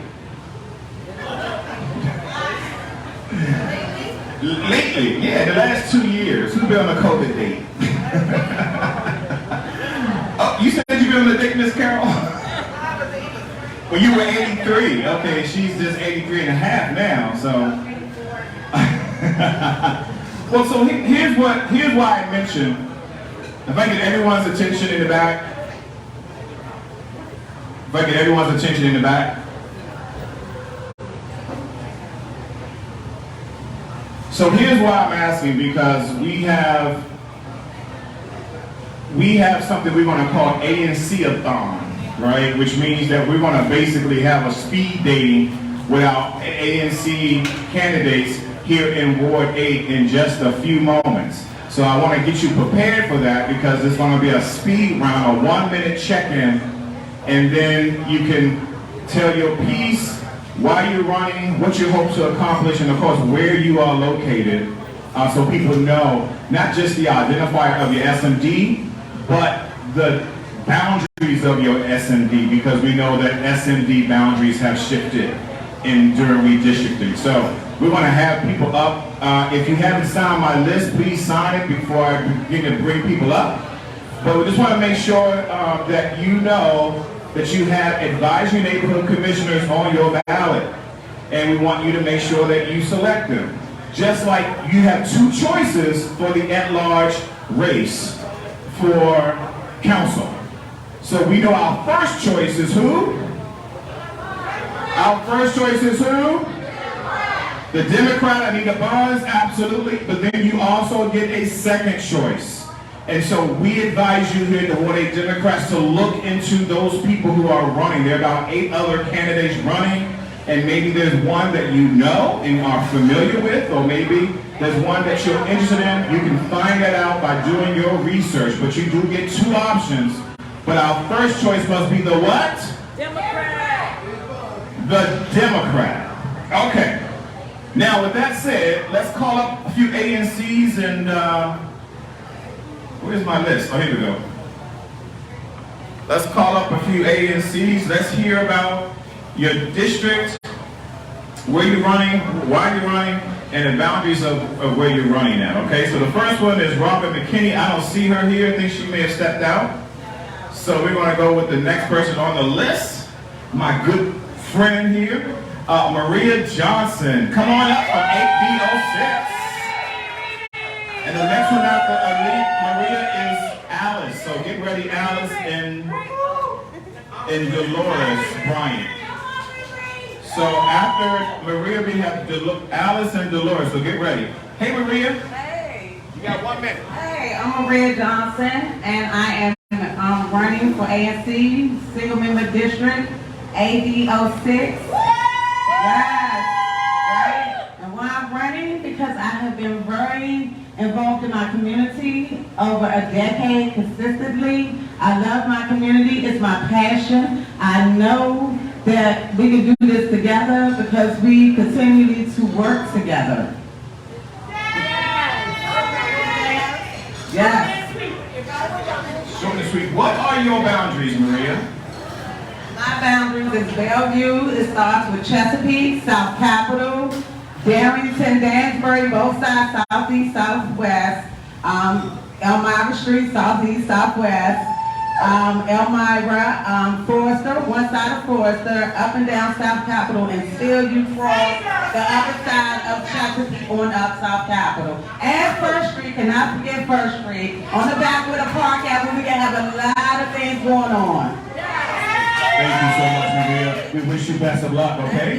Lately, yeah, the last 2 years. Who's been on a COVID date? Oh, you said you've been on a date, Miss Carol? Well, you were 83. Okay, she's just 83 and a half now, so. Well, so here's why I mentioned, if I get everyone's attention in the back. If I get everyone's attention in the back. So here's why I'm asking, because we have something we're going to call ANC-a-thon, right? Which means that we're going to basically have a speed dating with our ANC candidates here in Ward 8 in just a few moments. So I want to get you prepared for that, because it's going to be a speed round, a 1-minute check-in, and then you can tell your piece, why you're running, what you hope to accomplish, and of course where you are located, so people know not just the identifier of your SMD, but the boundaries of your SMD, because we know that SMD boundaries have shifted during redistricting. So we're going to have people up. If you haven't signed my list, please sign it before I begin to bring people up. But we just want to make sure that you know that you have advisory neighborhood commissioners on your ballot. And we want you to make sure that you select them. Just like you have 2 choices for the at-large race for council. So we know our first choice is who? Our first choice is who? The Democrat, Anita Bonds, absolutely. But then you also get a second choice. And so we advise you here in the Ward 8 Democrats to look into those people who are running. There are about 8 other candidates running, and maybe there's one that you know and are familiar with, or maybe there's one that you're interested in. You can find that out by doing your research, but you do get 2 options. But our first choice must be the what? Democrat. The Democrat. Okay. Now, with that said, let's call up a few ANCs and where's my list? Oh, here we go. Let's call up a few ANCs. Let's hear about your district, where you're running, why you're running, and the boundaries of where you're running at. Okay, so the first one is Robert McKinney. I don't see her here. I think she may have stepped out. So we're going to go with the next person on the list. My good friend here, Maria Johnson. Come on up from 8B06. And the next one after Maria is Alice. So get ready, Alice and Dolores Bryant. So after Maria, we have Alice and Dolores. So get ready. Hey, Maria. Hey. You got 1 minute. Hey, I'm Maria Johnson, and I am running for ANC, single member district, AD06. Yes, right? And why I'm running? Because I have been very involved in my community over a decade consistently. I love my community. It's my passion. I know that we can do this together because we continue to work together. Yes. Short and sweet. What are your boundaries, Maria? My boundaries is Bellevue. It starts with Chesapeake, South Capitol, Darrington, Dansbury, both sides, southeast, southwest, Elmira Street, southeast, southwest, Elmira, Forester, one side of Forester, up and down South Capitol, and still you cross the other side of Chesapeake on up South Capitol. And First Street, cannot forget First Street, on the back with a park out where we can have a lot of things going on. Thank you so much, Maria. We wish you best of luck, okay?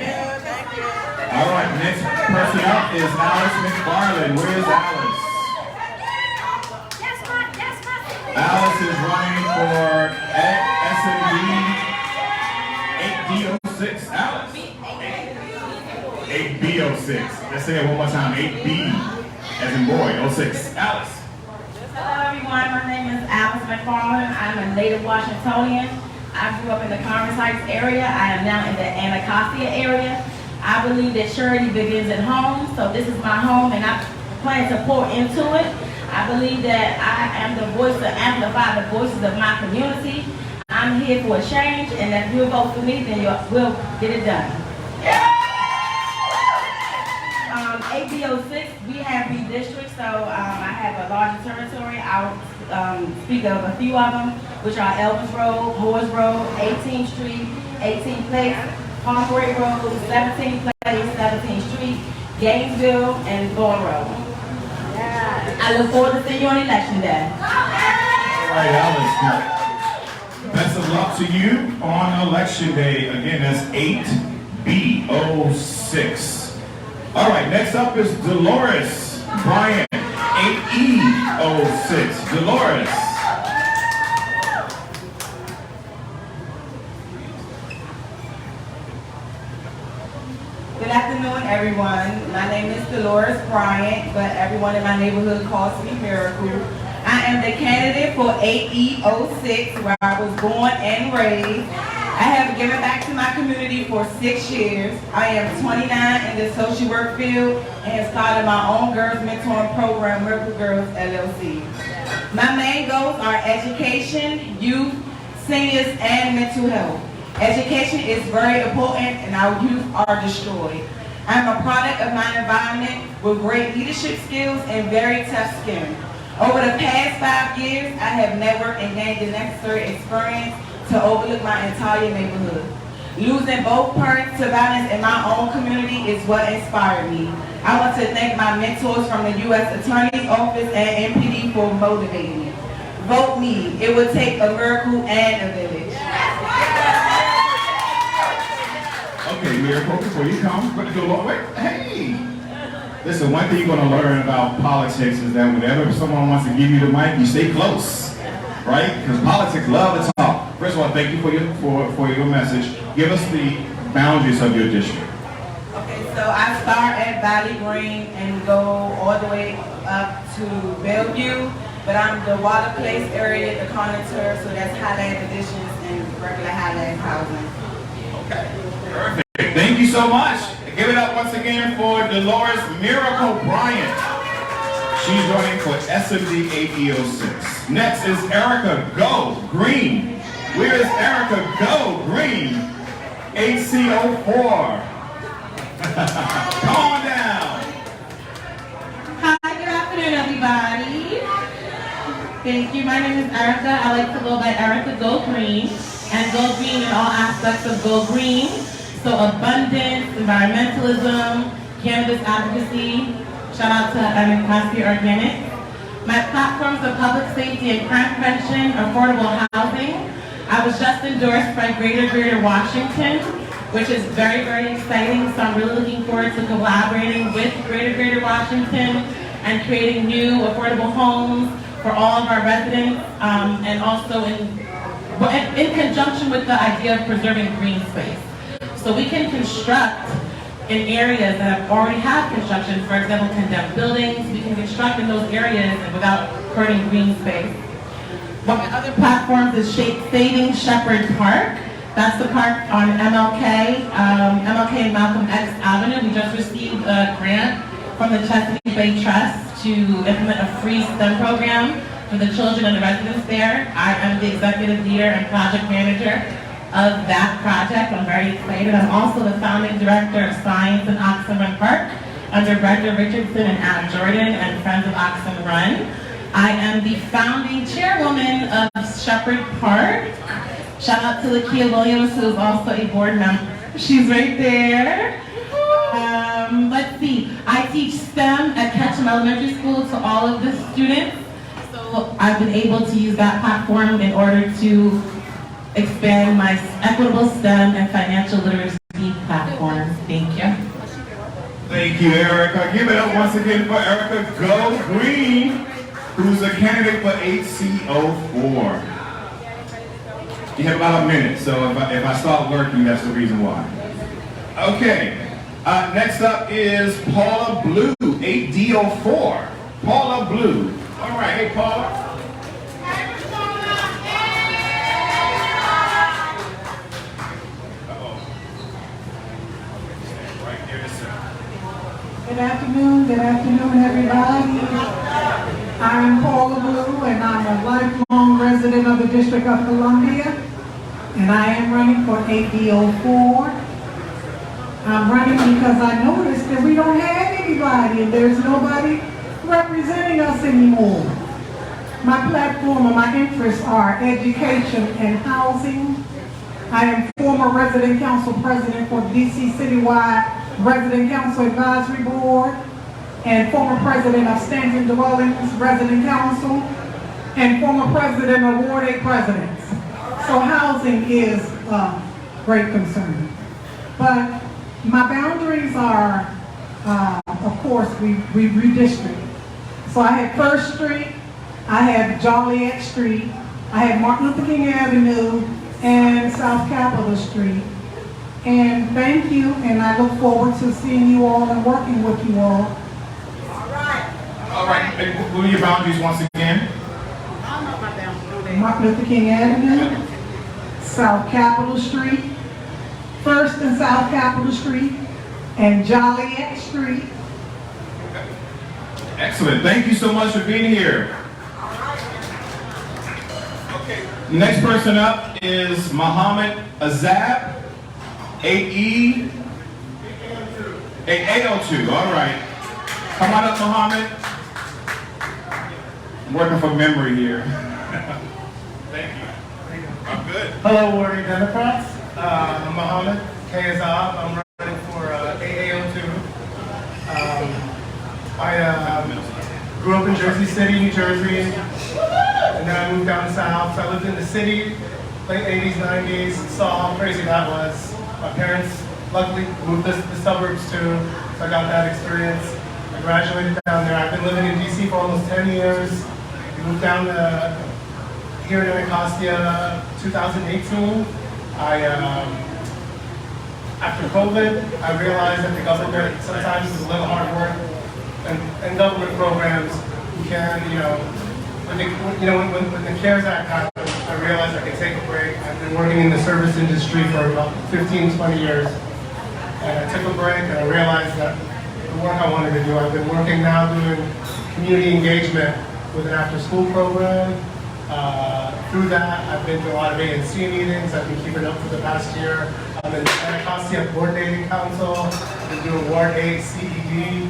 All right, next person up is Alice McFarland. Where is Alice? Alice is running for SMD 8D06. Alice. 8B06. Let's say it one more time. 8B as in boy, 06. Alice. Hello everyone, my name is Alice McFarland. I'm a native Washingtonian. I grew up in the Commerce Heights area. I am now in the Anacostia area. I believe that charity begins at home, so this is my home and I plan to pour into it. I believe that I am the voice to amplify the voices of my community. I'm here for a change, and if you'll vote for me, then we'll get it done. AB06, we have redistricts, so I have a larger territory. I'll speak of a few of them, which are Elvis Road, Moores Road, 18th Street, 18th Place, Conway Road, 17th Place, 17th Street, Gainesville, and Thorn Road. I look forward to seeing you on election day. All right, Alice. Best of luck to you on election day. Again, that's 8B06. All right, next up is Dolores Bryant, 8E06. Dolores. Good afternoon, everyone. My name is Dolores Bryant, but everyone in my neighborhood calls me Miracle. I am the candidate for 8E06, where I was born and raised. I have given back to my community for 6 years. I am 29 in the social work field and have started my own girls mentoring program, Miracle Girls LLC. My main goals are education, youth, seniors, and mental health. Education is very important and our youth are destroyed. I'm a product of my environment with great leadership skills and very tough skin. Over the past 5 years, I have networked and gained the necessary experience to overlook my entire neighborhood. Losing both parents to violence in my own community is what inspired me. I want to thank my mentors from the U.S. Attorney's Office and MPD for motivating me. Vote me. It would take a miracle and a village. Okay, Miracle, before you come, we're going to do a lot. Wait, hey! Listen, one thing you're going to learn about politics is that whenever someone wants to give you the mic, you stay close, right? Because politics love to talk. First of all, thank you for your message. Give us the boundaries of your district. Okay, so I start at Valley Green and go all the way up to Bellevue, but I'm the Water Place area, the Connoisseur, so that's high-land additions and regular high-land housing. Okay, perfect. Thank you so much. Give it up once again for Dolores Miracle Bryant. She's running for SMD 8E06. Next is Erica Go Green. Where is Erica Go Green? AC04. Come on down. Hi, good afternoon, everybody. Thank you. My name is Erica. I like to go by Erica Go Green, and Go Green in all aspects of Go Green. So abundance, environmentalism, cannabis advocacy. Shout out to Anacostia Organic. My platforms are public safety and crime prevention, affordable housing. I was just endorsed by Greater Washington, which is very, very exciting. So I'm really looking forward to collaborating with Greater Washington and creating new affordable homes for all of our residents, and also in conjunction with the idea of preserving green space. So we can construct in areas that already have construction, for example, condemned buildings. We can construct in those areas and without hurting green space. One of my other platforms is Saving Shepherd Park. That's the park on MLK and Malcolm X Avenue. We just received a grant from the Chesapeake Bay Trust to implement a free STEM program for the children and the residents there. I am the executive leader and project manager of that project. I'm very excited. I'm also the founding director of Science in Oxen Run Park under Brenda Richardson and Adam Jordan and Friends of Oxen Run. I am the founding chairwoman of Shepherd Park. Shout out to Lakia Williams, who is also a board member. She's right there. Let's see. I teach STEM at Ketchum Elementary School to all of the students. So I've been able to use that platform in order to expand my equitable STEM and financial literacy platforms. Thank you. Thank you, Erica. Give it up once again for Erica Go Green, who's a candidate for HC04. You have about a minute, so if I start working, that's the reason why. Okay, next up is Paula Blue, 8D04. Paula Blue. All right, hey Paula. Good afternoon, everybody. I'm Paula Blue, and I'm a lifelong resident of the District of Columbia, and I am running for 8D04. I'm running because I noticed that we don't have anybody, and there's nobody representing us anymore. My platform and my interests are education and housing, I am former resident council president for DC Citywide Resident Council Advisory Board and former president of Stanton Dwellings Resident Council and former president of Ward 8 Presidents. So housing is a great concern. But my boundaries are, of course, we redistrict. So I had First Street, I had Joliet Street, I had Martin Luther King Avenue, and South Capitol Street. And thank you, and I look forward to seeing you all and working with you all. All right, and what are your boundaries once again? Martin Luther King Avenue, South Capitol Street, First and South Capitol Street, and Joliet Street. Excellent. Thank you so much for being here. Okay. Next person up is Muhammad Azab, 8E, 802. All right. Come on up, Muhammad. I'm working from memory here. Thank you. I'm good. Hello, Ward 8 Democrats. I'm Muhammad K. Azab. I'm running for AA02. I grew up in Jersey City, New Jersey, and then I moved down south. So I lived in the city, late 80s, 90s, saw how crazy that was. My parents luckily moved us to the suburbs too, so I got that experience. I graduated down there. I've been living in DC for almost 10 years. We moved down to here in Anacostia 2018. After COVID, I realized that the government sometimes is a little hard work. And government programs, you can, when the CARES Act happened, I realized I could take a break. I've been working in the service industry for about 15, 20 years. And I took a break and I realized that the work I wanted to do, I've been working now doing community engagement with an after-school program. Through that, I've been to a lot of ANC meetings. I've been keeping up for the past year. I'm in the Anacostia Coordinating Council. I've been doing Ward 8 CED.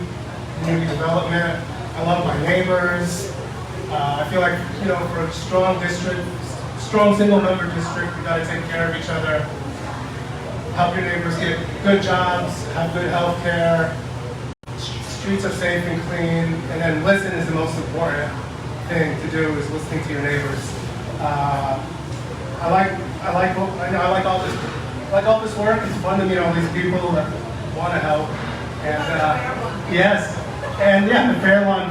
Community development. I love my neighbors. I feel like, for a strong district, strong single-member district, we got to take care of each other. Help your neighbors get good jobs, have good health care, streets are safe and clean, and then listen is the most important thing to do is listening to your neighbors. I like all this work. It's fun to meet all these people that want to help. And yes. And yeah, the Fairlawn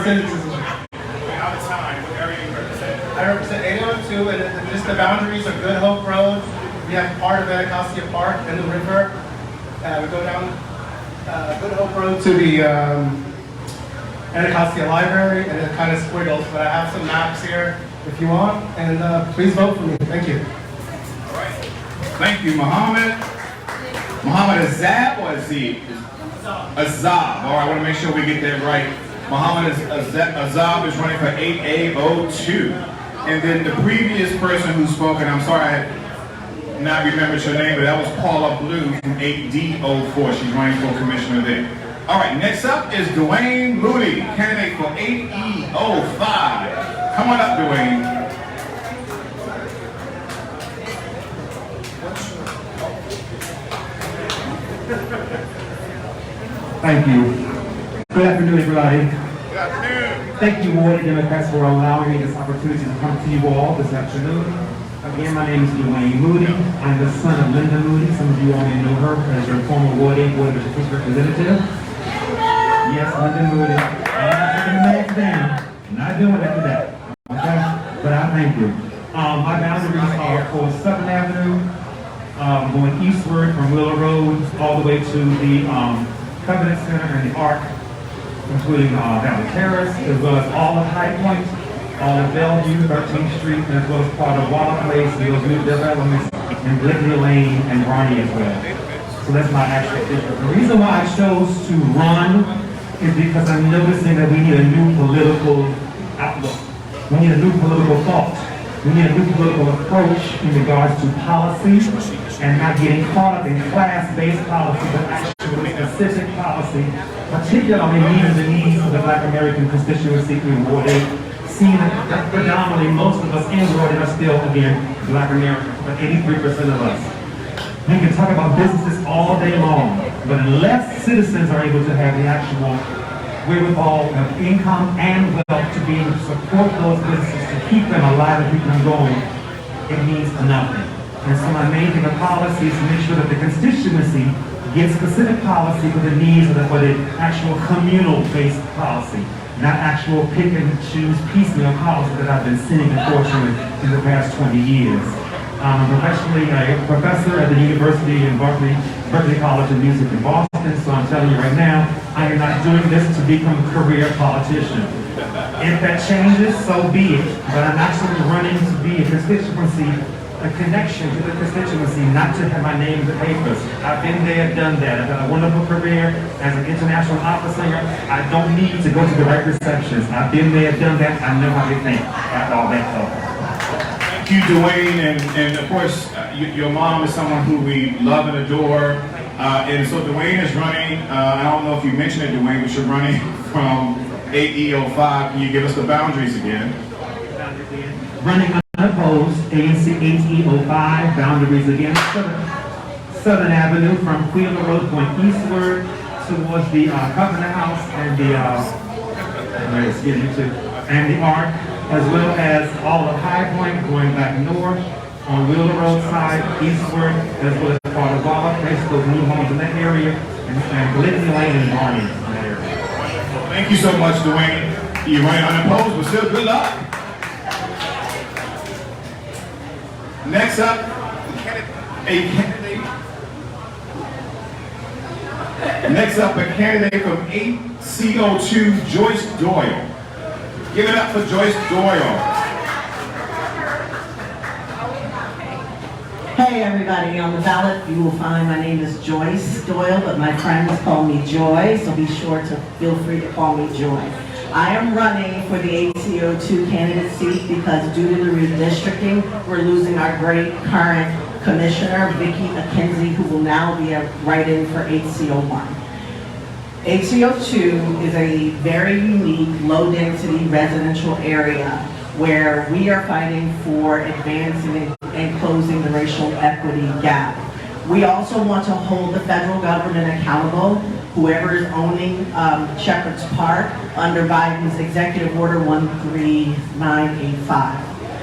Citizens. Out of time, what area do you represent? I represent 802, and just the boundaries of Good Hope Road. We have part of Anacostia Park and the river. We go down Good Hope Road to the Anacostia Library, and it kind of squiggles, but I have some maps here if you want, and please vote for me. Thank you. All right. Thank you, Muhammad. Muhammad Azab or Azib? Azab. All right, I want to make sure we get that right. Muhammad Azab is running for 8A02. And then the previous person who spoke, and I'm sorry I had not remembered your name, but that was Paula Blue from 8D04. She's running for commissioner there. All right, next up is Dwayne Moody, candidate for 8E05. Come on up, Dwayne. Thank you. Good afternoon, everybody. Good afternoon. Thank you, Ward 8 Democrats, for allowing me this opportunity to come to you all this afternoon. Again, my name is Dwayne Moody. I'm the son of Linda Moody. Some of you all may know her as your former Ward 8 Board of Education representative. Yes, Linda Moody. I'm not taking the mask down. I'm not doing it for that. Okay? But I thank you. My boundaries are for 7th Avenue, going eastward from Willow Road, all the way to the Covenant Center and the Arc, including Valley Terrace, as well as all of High Point, all of Bellevue, 13th Street, as well as part of Waller Place, and those new developments in Blakely Lane and Barney as well. So that's my actual district. The reason why I chose to run is because I'm noticing that we need a new political outlook. We need a new political thought. We need a new political approach in regards to policy and not getting caught up in class-based policy, but actually specific policy, particularly meeting the needs of the Black American constituency in Ward 8, seeing that predominantly most of us in Ward 8 are still, again, Black Americans, but 83% of us. We can talk about businesses all day long, but unless citizens are able to have the actual wherewithal of income and wealth to be able to support those businesses, to keep them alive and keep them going, it means nothing. And so my main thing of policy is to make sure that the constituency gets specific policy for the needs of for the actual communal-based policy, not actual pick and choose piecemeal policy that I've been seeing, unfortunately, in the past 20 years. I'm professionally a professor at the University in Berkeley College of Music in Boston, so I'm telling you right now, I am not doing this to become a career politician. If that changes, so be it, but I'm actually running to be a constituency, a connection to the constituency, not to have my name in the papers. I've been there, done that. I've had a wonderful career as an international opera singer. I don't need to go to the right receptions. I've been there, done that. I know how they think. That's all that's all. Thank you, Dwayne, and of course, your mom is someone who we love and adore. And so Dwayne is running, I don't know if you mentioned it, Dwayne, but you're running from 8E05. Can you give us the boundaries again? Running unopposed, ANC 8E05, boundaries again. Southern Avenue from Wheeler Road going eastward towards the Covenant House and the Ark, as well as all of High Point going back north on Wheeler Road side, eastward, as well as part of Walla, place those new homes in that area, and Litany Lane and Barney in that area. Thank you so much, Dwayne. You're running unopposed, but still good luck. Next up, a candidate from ACO2, Joyce Doyle. Give it up for Joyce Doyle. Hey everybody, on the ballot you will find my name is Joyce Doyle, but my friends call me Joy, so be sure to feel free to call me Joy. I am running for the ACO2 candidate seat because due to the redistricting, we're losing our great current commissioner, Vicki McKenzie, who will now be a write-in for ACO1. ACO2 is a very unique, low-density residential area where we are fighting for advancing and closing the racial equity gap. We also want to hold the federal government accountable, whoever is owning Shepherd's Park, under Biden's Executive Order 13985.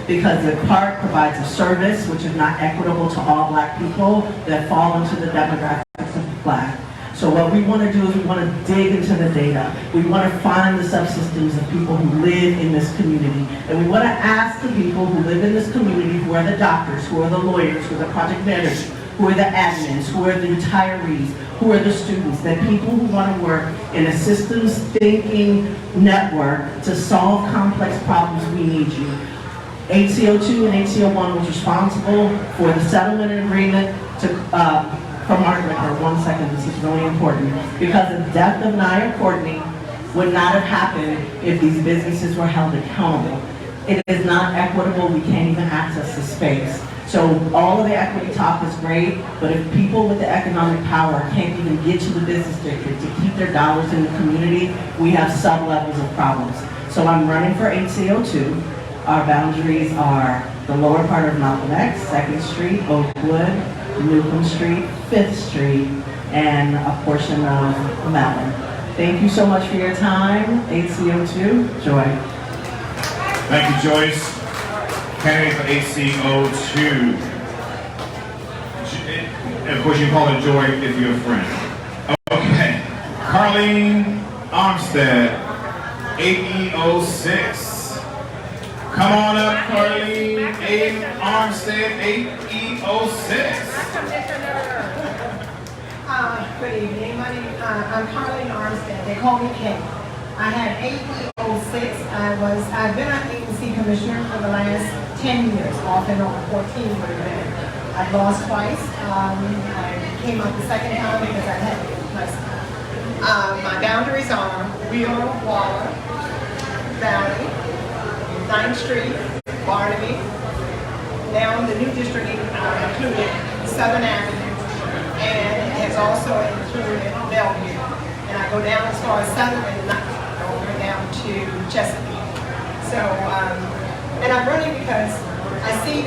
Because the park provides a service which is not equitable to all Black people that fall into the demographics of Black. So what we want to do is we want to dig into the data. We want to find the subsystems of people who live in this community. And we want to ask the people who live in this community, who are the doctors, who are the lawyers, who are the project managers, who are the admins, who are the retirees, who are the students, that people who want to work in a systems thinking network to solve complex problems, we need you. ACO2 and ACO1 was responsible for the settlement agreement to for Margaret, or 1 second, this is really important, because the death of Nia Courtney would not have happened if these businesses were held accountable. It is not equitable, we can't even access the space. So all of the equity talk is great, but if people with the economic power can't even get to the business district to keep their dollars in the community, we have sub-levels of problems. So I'm running for ACO2. Our boundaries are the lower part of Malcolm X, 2nd Street, Oakwood, Newcomb Street, 5th Street, and a portion of Mountain. Thank you so much for your time. ACO2, Joy. Thank you, Joyce. Candidate for ACO2. And of course, you call it Joy if you're a friend. Okay. Carlene Armstead, 8E06. Come on up, Carlene. Armstead, 8E06. Good evening. I'm Carlene Armstead. They call me Kate. I had 8E06. I've been an ANC Commissioner for the last 10 years, off and on, 14 would have been. I've lost twice. I came up the second time because I had my boundaries are Wheeler, Waller, Valley, 9th Street, Barnaby. Now the new district included Southern Avenue, and it has also included Bellevue. And I go down as far as Southern and over down to Chesapeake. So, and I'm running because I see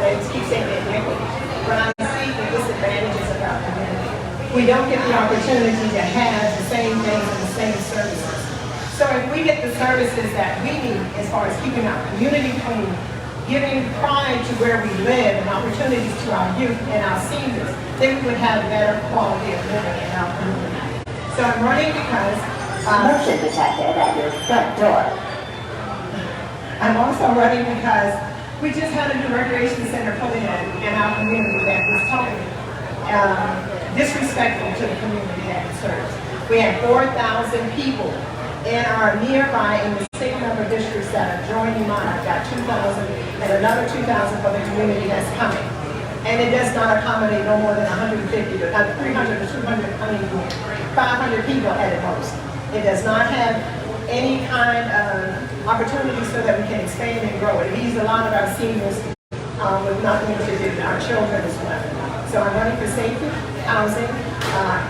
they keep saying the inequity, but I see the disadvantages of our community. We don't get the opportunity to have the same things and the same services. So if we get the services that we need as far as keeping our community clean, giving pride to where we live and opportunities to our youth and our seniors, then we would have better quality of living in our community. So I'm running because motion detected at your front door. I'm also running because we just had a new recreation center put in our community that was totally disrespectful to the community that it serves. We have 4,000 people in our nearby in the single member districts that are joining mine. I've got 2,000 and another 2,000 for the community that's coming. And it does not accommodate no more than 150, but 300 to 200, 500 people at the most. It does not have any kind of opportunity so that we can expand and grow. It leaves a lot of our seniors with nothing to do, our children as well. So I'm running for safety, housing,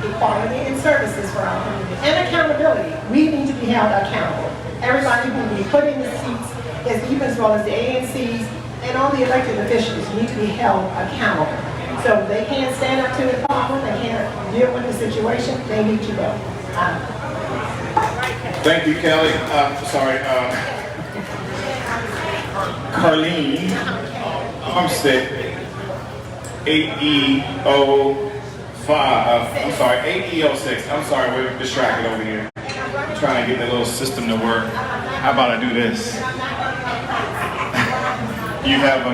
equality, and services for our community. And accountability. We need to be held accountable. Everybody who will be put in the seats, as well as the ANCs and all the elected officials, need to be held accountable. So if they can't stand up to the problem, they can't deal with the situation, they need to go. Thank you, Kelly. Carlene Armstead, 8E05. I'm sorry, 8E06. I'm sorry, we're distracted over here. I'm trying to get the little system to work. How about I do this? You have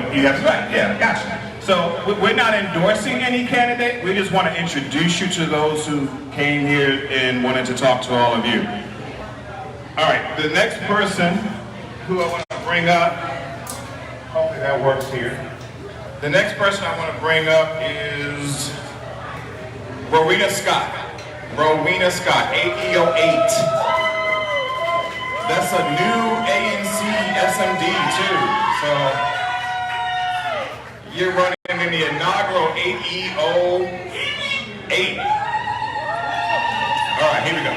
right? Yeah, gotcha. So we're not endorsing any candidate. We just want to introduce you to those who came here and wanted to talk to all of you. All right, the next person who I want to bring up, hopefully that works here. The next person I want to bring up is Rowena Scott. Rowena Scott, 8E08. That's a new ANC SMD too. So you're running in the inaugural 8E08. All right, here we go.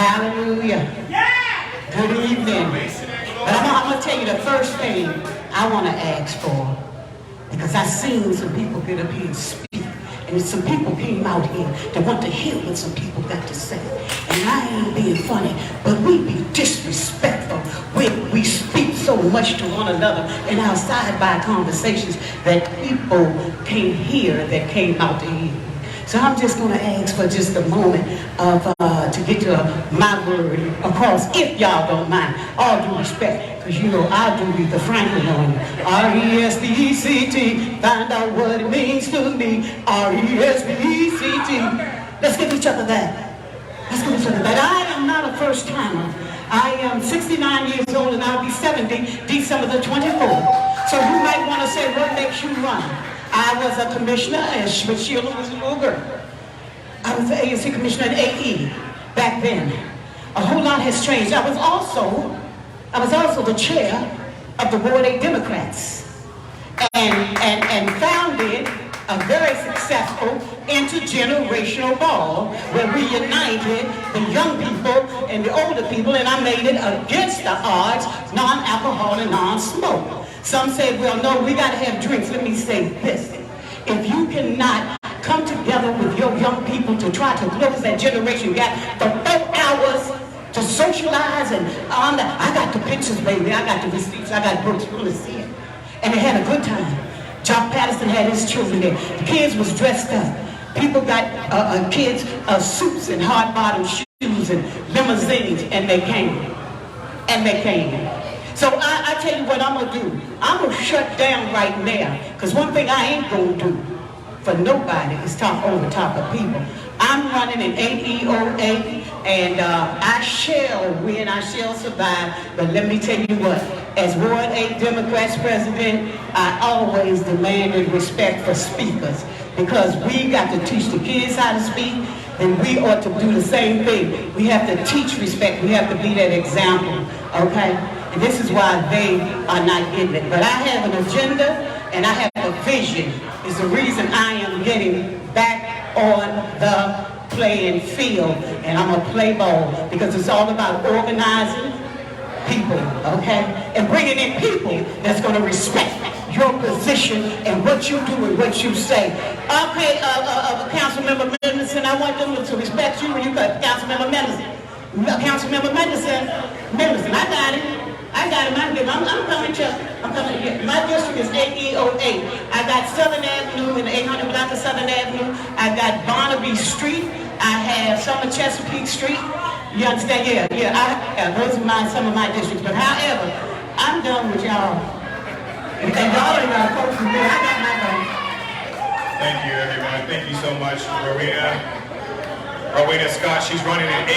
Hallelujah. Good evening. But I'm going to tell you the first thing I want to ask for, because I've seen some people get up here and speak, and some people came out here that want to hear what some people got to say. And I ain't being funny, but we be disrespectful when we speak so much to one another in our side-by conversations that people can't hear that came out to hear. So I'm just going to ask for just a moment of to get my word across, if y'all don't mind. All due respect, because you know I'll do you the Franklin on you. R-E-S-P-E-C-T, find out what it means to me. R-E-S-P-E-C-T. Let's give each other that. Let's give each other that. I am not a first timer. I am 69 years old and I'll be 70 December the 24th. So you might want to say, what makes you run? I was a commissioner, and Sheila was a little girl. I was the ANC commissioner at AE back then. A whole lot has changed. I was also the chair of the Ward 8 Democrats, and founded a very successful intergenerational ball where we united the young people and the older people, and I made it against the odds, non-alcohol and non-smoke. Some say, well, no, we got to have drinks. Let me say this. If you cannot come together with your young people to try to close that generation gap for 4 hours to socialize, and I got the pictures, baby. I got the receipts. I got books. Really see it. And they had a good time. John Patterson had his children there. The kids was dressed up. People got kids suits and hard-bottom shoes and limousines, and they came. And they came. So I tell you what I'm going to do. I'm going to shut down right now. Because one thing I ain't going to do for nobody is talk over top of people. I'm running in 8E08, and I shall win, I shall survive. But let me tell you what, as Ward 8 Democrats president, I always demanded respect for speakers. Because we got to teach the kids how to speak, and we ought to do the same thing. We have to teach respect. We have to be that example, okay? And this is why they are not getting it. But I have an agenda and I have a vision. It's the reason I am getting back on the playing field. And I'm going to play ball because it's all about organizing, people, okay? And bringing in people that's gonna respect your position and what you do and what you say. Okay, Councilmember Mendelson, I want them to respect you when you got Councilmember Mendelson. Councilmember Mendelson, I got him. I'm coming, Chuck. I'm coming here. My district is 8E08. I got Southern Avenue and the 800 block of Southern Avenue. I got Barnaby Street. I have some of Chesapeake Street. You understand? Yeah. Those are some of my districts. But however, I'm done with y'all. And y'all ain't got to coach me. I got my vote. Thank you, everyone. Thank you so much, Rowena Scott. She's running at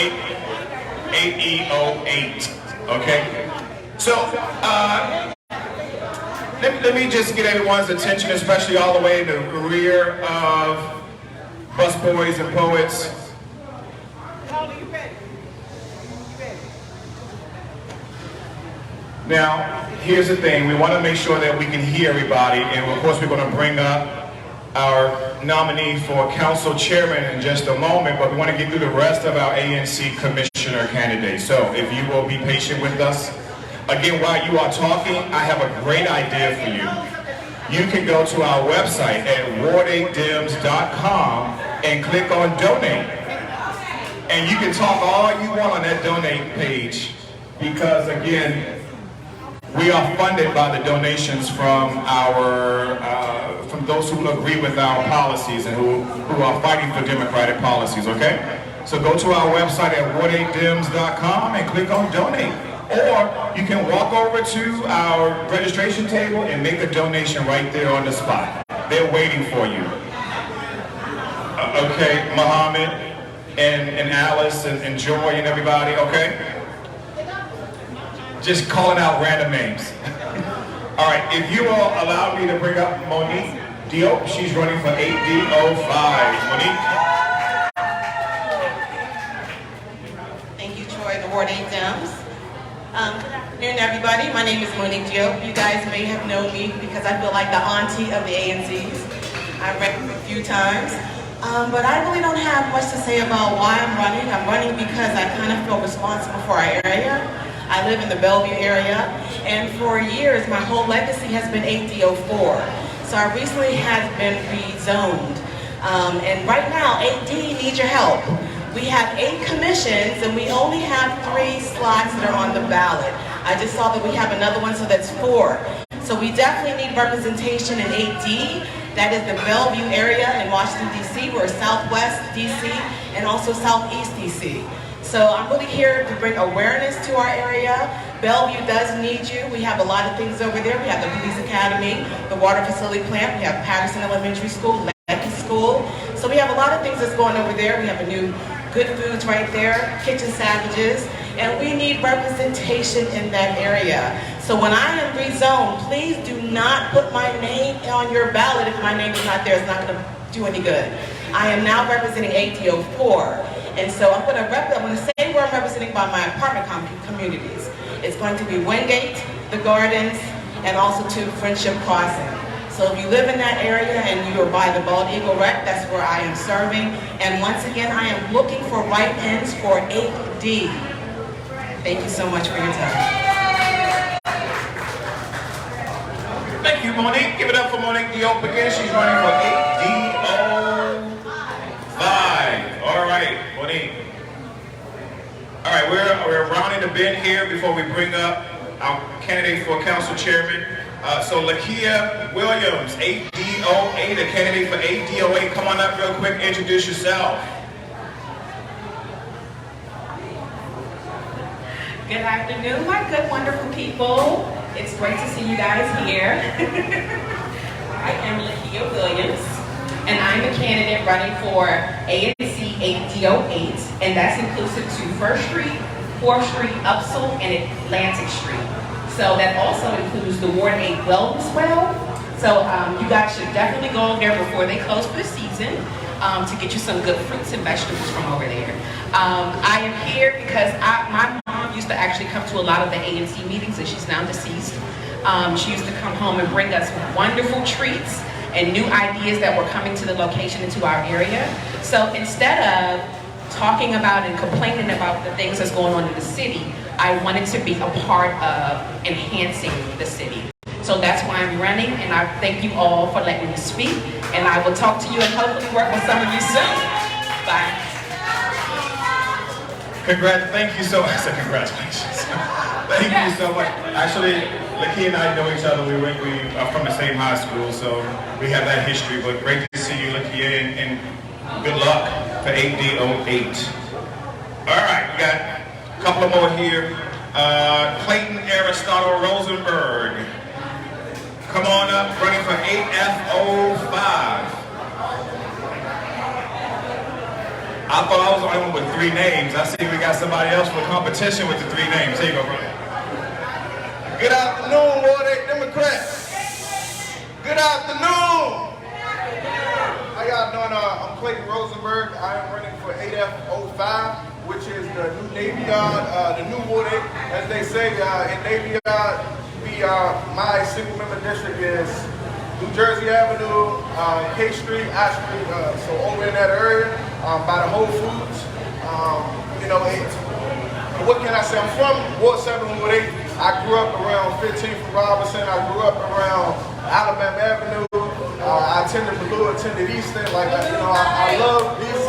8E08. Okay? So, let me just get everyone's attention, especially all the way in the rear of busboys and poets. Now, here's the thing. We want to make sure that we can hear everybody, and of course we're going to bring up our nominee for council chairman in just a moment, but we want to get through the rest of our ANC commissioner candidates. So, if you will be patient with us. Again, while you are talking, I have a great idea for you. You can go to our website at ward8dems.com and click on donate. And you can talk all you want on that donate page because, again, we are funded by the donations from from those who agree with our policies and who are fighting for democratic policies, okay? So go to our website at ward8dems.com and click on donate. Or you can walk over to our registration table and make a donation right there on the spot. They're waiting for you. Okay, Muhammad and Alice and Joy and everybody, okay? Just calling out random names. All right, if you will allow me to bring up Monique Diop, she's running for 8D05. Monique? Thank you, Troy, the Ward 8 Dems. Good afternoon, everybody. My name is Monique Diop. You guys may have known me because I feel like the auntie of the ANCs. I've ran a few times. But I really don't have much to say about why I'm running. I'm running because I kind of feel responsible for our area. I live in the Bellevue area, and for years, my whole legacy has been 8D04. So I recently has been rezoned. And right now, 8D needs your help. We have 8 commissions, and we only have 3 slots that are on the ballot. I just saw that we have another one, so that's 4. So we definitely need representation in 8D. That is the Bellevue area in Washington, D.C. We're Southwest D.C. and also Southeast D.C. So I'm really here to bring awareness to our area. Bellevue does need you. We have a lot of things over there. We have the Police Academy, the water facility plant. We have Patterson Elementary School, Lecky School. So we have a lot of things that's going over there. We have a new Good Foods right there, Kitchen Savages, and we need representation in that area. So when I am rezoned, please do not put my name on your ballot if my name is not there. It's not going to do any good. I am now representing 8D04. And so I'm going to say where I'm representing by my apartment communities. It's going to be Wingate, the Gardens, and also to Friendship Crossing. So if you live in that area and you are by the Bald Eagle Rec, that's where I am serving. And once again, I am looking for write-ins for 8D. Thank you so much for your time. Thank you, Monique. Give it up for Monique Diop again. She's running for 8D05. All right, Monique. All right, we're rounding the bend here before we bring up our candidate for council chairman. So Lakia Williams, 8D08, a candidate for 8D08. Come on up real quick, introduce yourself. Good afternoon, my good, wonderful people. It's great to see you guys here. I am Lakia Williams, and I'm a candidate running for ANC 8D08, and that's inclusive to 1st Street, 4th Street, Upsall, and Atlantic Street. So that also includes the Ward 8 Wellness Well. So you guys should definitely go over there before they close for the season to get you some good fruits and vegetables from over there. I am here because my mom used to actually come to a lot of the ANC meetings, and she's now deceased. She used to come home and bring us wonderful treats and new ideas that were coming to the location and to our area. So instead of talking about and complaining about the things that's going on in the city, I wanted to be a part of enhancing the city. So that's why I'm running, and I thank you all for letting me speak, and I will talk to you and hopefully work with some of you soon. Bye. Thank you so much. Congratulations. Thank you so much. Actually, Lakia and I know each other. We are from the same high school, so we have that history. But great to see you, Lakia, and good luck for 8D08. All right, we got a couple more here. Clayton Aristotle Rosenberg. Come on up, running for 8F05. I thought I was the only one with 3 names. I see we got somebody else for competition with the 3 names. Here you go, brother. Good afternoon, Ward 8 Democrats. Good afternoon. How y'all doing? I'm Clayton Rosenberg. I am running for 8F05, which is the new Navy Yard, the new Ward 8, as they say in Navy Yard. My single member district is New Jersey Avenue, K Street, Ash Street, so over in that area, by the Whole Foods. You know, what can I say? I'm from Ward 7, Ward 8. I grew up around 15th and Robinson. I grew up around Alabama Avenue. I attended Blue, attended Easton. Like, you know, I love DC.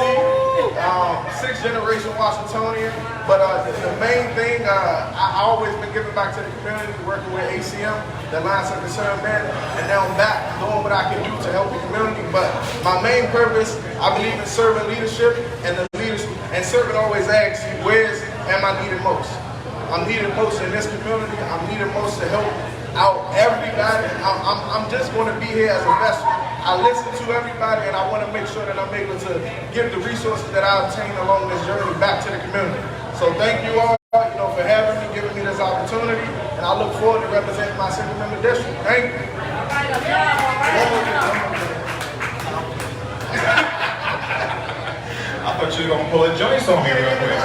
6th generation Washingtonian. But the main thing, I always been giving back to the community, working with ACM, the Alliance of Concerned Men, and now I'm back doing what I can do to help the community. But my main purpose, I believe in serving leadership, and the leaders, and serving always asks you, am I needed most? I'm needed most in this community. I'm needed most to help out everybody. I'm just going to be here as a vessel. I listen to everybody, and I want to make sure that I'm able to give the resources that I obtain along this journey back to the community. So thank you all, you know, for having me, giving me this opportunity, and I look forward to representing my single member district. Thank you. I thought you were going to pull a Joyce on me real quick.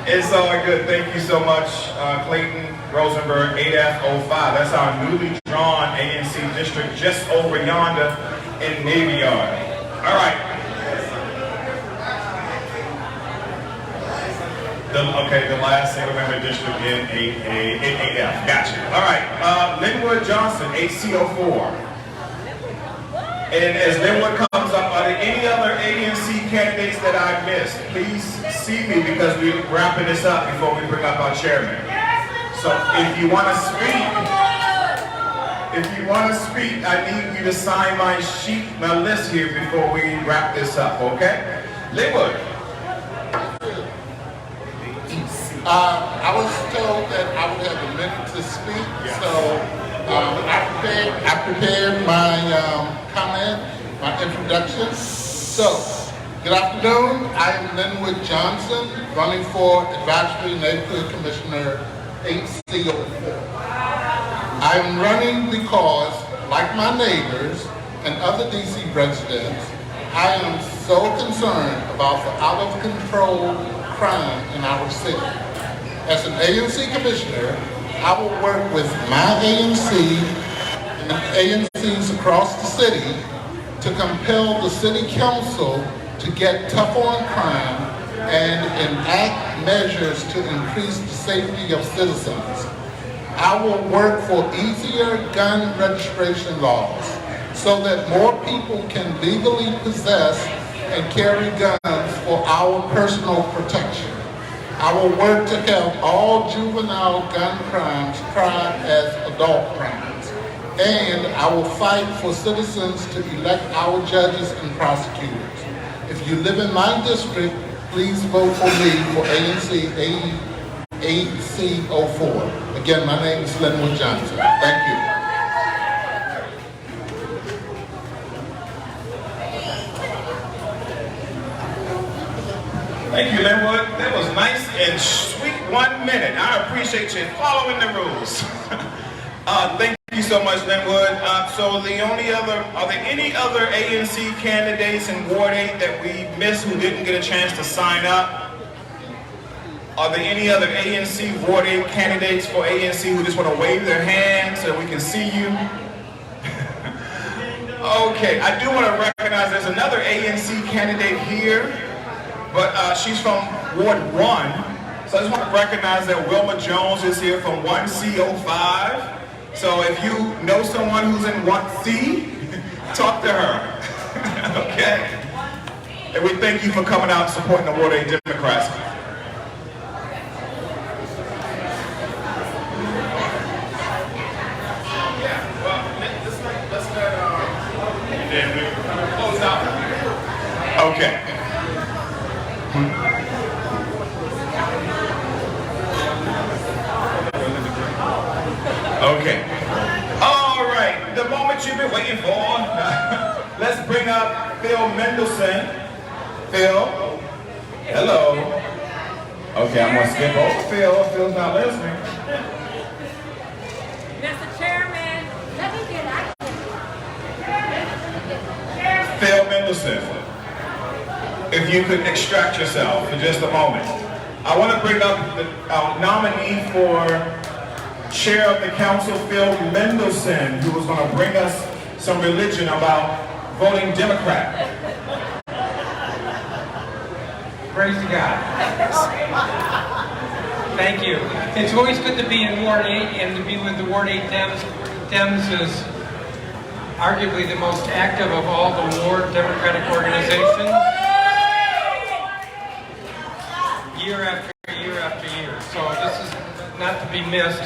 It's all good. Thank you so much, Clayton Rosenberg, 8F05. That's our newly drawn ANC district just over yonder in Navy Yard. All right. The last single member district in 8F. Gotcha. All right. Linwood Johnson, 8CO4. And as Linwood comes up, are there any other ANC candidates that I missed? Please see me because we're wrapping this up before we bring up our chairman. So if you want to speak, I need you to sign my list here before we wrap this up, okay? Linwood. I was told that I would have a minute to speak, so I prepared my comment, my introduction. So, good afternoon. I am Linwood Johnson, running for Advisory Neighborhood Commissioner 8CO4. I am running because, like my neighbors and other DC residents, I am so concerned about the out-of-control crime in our city. As an ANC Commissioner, I will work with my ANC and ANCs across the city to compel the City Council to get tougher on crime and enact measures to increase the safety of citizens. I will work for easier gun registration laws so that more people can legally possess and carry guns for our personal protection. I will work to have all juvenile gun crimes tried as adult crimes. And I will fight for citizens to elect our judges and prosecutors. If you live in my district, please vote for me for ANC 8C04. Again, my name is Linwood Johnson. Thank you. Thank you, Linwood. That was nice and sweet 1 minute. I appreciate you following the rules. Thank you so much, Linwood. So are there any other ANC candidates in Ward 8 that we missed who didn't get a chance to sign up? Are there any other ANC Ward 8 candidates for ANC who just want to wave their hands so we can see you? Okay, I do want to recognize there's another ANC candidate here. But she's from Ward 1, So I just want to recognize that Wilma Jones is here from 1C05. So if you know someone who's in 1C, talk to her. Okay? And we thank you for coming out and supporting the Ward 8 Democrats. Close out. Okay. Okay. All right. The moment you've been waiting for. Let's bring up Phil Mendelson. Phil. Hello. Okay, I'm gonna skip over Phil. Phil's not listening. Mr. Chairman, let me get out. Phil Mendelson, if you could extract yourself for just a moment. I want to bring up the nominee for Chair of the Council, Phil Mendelson, who was going to bring us some religion about voting Democrat. Praise to God. Thank you. It's always good to be in Ward 8 and to be with the Ward 8 Dems. Dems is arguably the most active of all the ward Democratic organizations. Year after year after year. So this is not to be missed.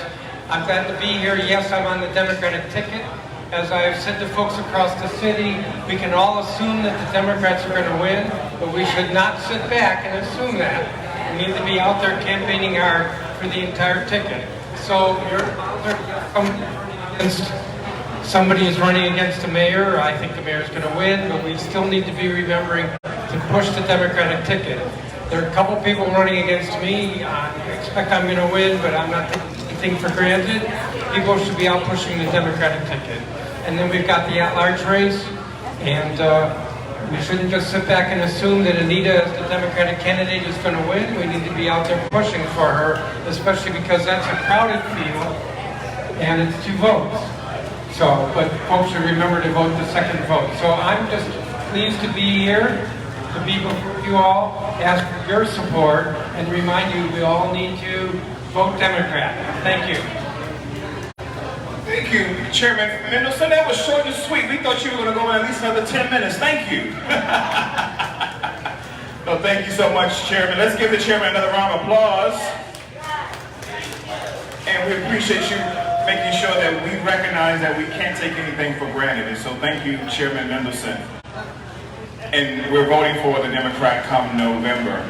I'm glad to be here. Yes, I'm on the Democratic ticket. As I have said to folks across the city, we can all assume that the Democrats are going to win, but we should not sit back and assume that. We need to be out there campaigning hard for the entire ticket. So somebody is running against the mayor. I think the mayor's going to win, but we still need to be remembering to push the Democratic ticket. There are a couple people running against me. I expect I'm going to win, but I'm not taking anything for granted. People should be out pushing the Democratic ticket. And then we've got the at-large race, and we shouldn't just sit back and assume that Anita, as the Democratic candidate, is going to win. We need to be out there pushing for her, especially because that's a crowded field, and it's 2 votes. So, but folks should remember to vote the second vote. So I'm just pleased to be here, to be before you all, ask for your support, and remind you we all need to vote Democrat. Thank you. Thank you, Chairman Mendelson. That was short and sweet. We thought you were going to go at least another 10 minutes. Thank you. No, thank you so much, Chairman. Let's give the Chairman another round of applause. And we appreciate you making sure that we recognize that we can't take anything for granted. And so thank you, Chairman Mendelson. And we're voting for the Democrat come November.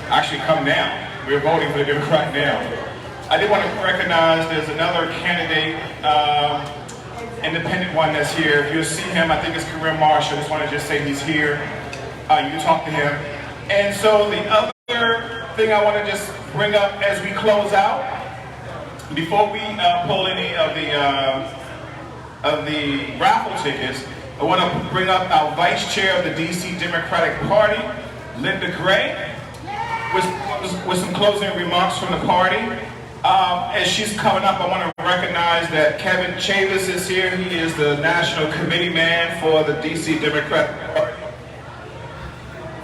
Actually, come now. We're voting for the Democrat now. I did want to recognize there's another candidate, independent one that's here. If you see him, I think it's Kareem Marshall. I just want to just say he's here. You can talk to him. And so the other thing I want to just bring up as we close out, before we pull any of the raffle tickets, I want to bring up our Vice Chair of the DC Democratic Party, Linda Gray, with some closing remarks from the party. As she's coming up, I want to recognize that Kevin Chavis is here. He is the National Committee Man for the DC Democratic Party.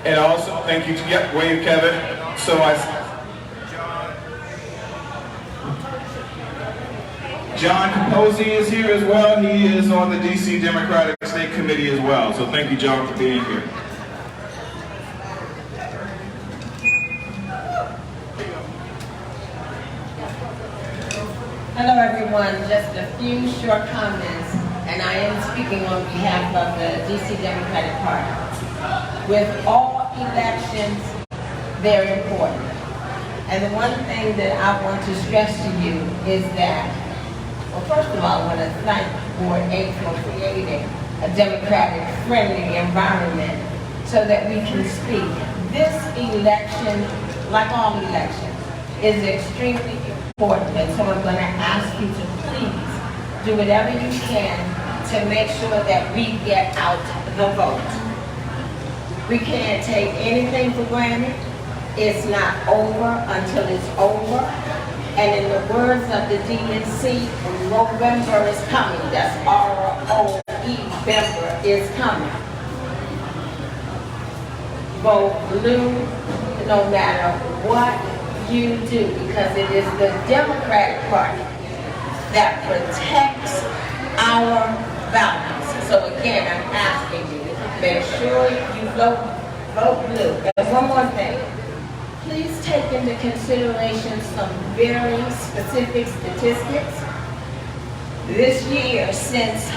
And also, thank you to, yep, wave Kevin. So John Capozzi is here as well. He is on the DC Democratic State Committee as well. So thank you, John, for being here. Hello everyone, just a few short comments, and I am speaking on behalf of the DC Democratic Party. With all elections, very important. And the one thing that I want to stress to you is that, well, first of all, I want to thank Ward 8 for creating a democratic friendly environment so that we can speak. This election, like all elections, is extremely important, and so I'm going to ask you to please do whatever you can to make sure that we get out the vote. We can't take anything for granted. It's not over until it's over. And in the words of the DNC, November is coming. That's R-O-E-Member is coming. Vote blue no matter what you do, because it is the Democratic Party that protects our values. So again, I'm asking you, make sure you vote blue. And one more thing. Please take into consideration some very specific statistics. This year, since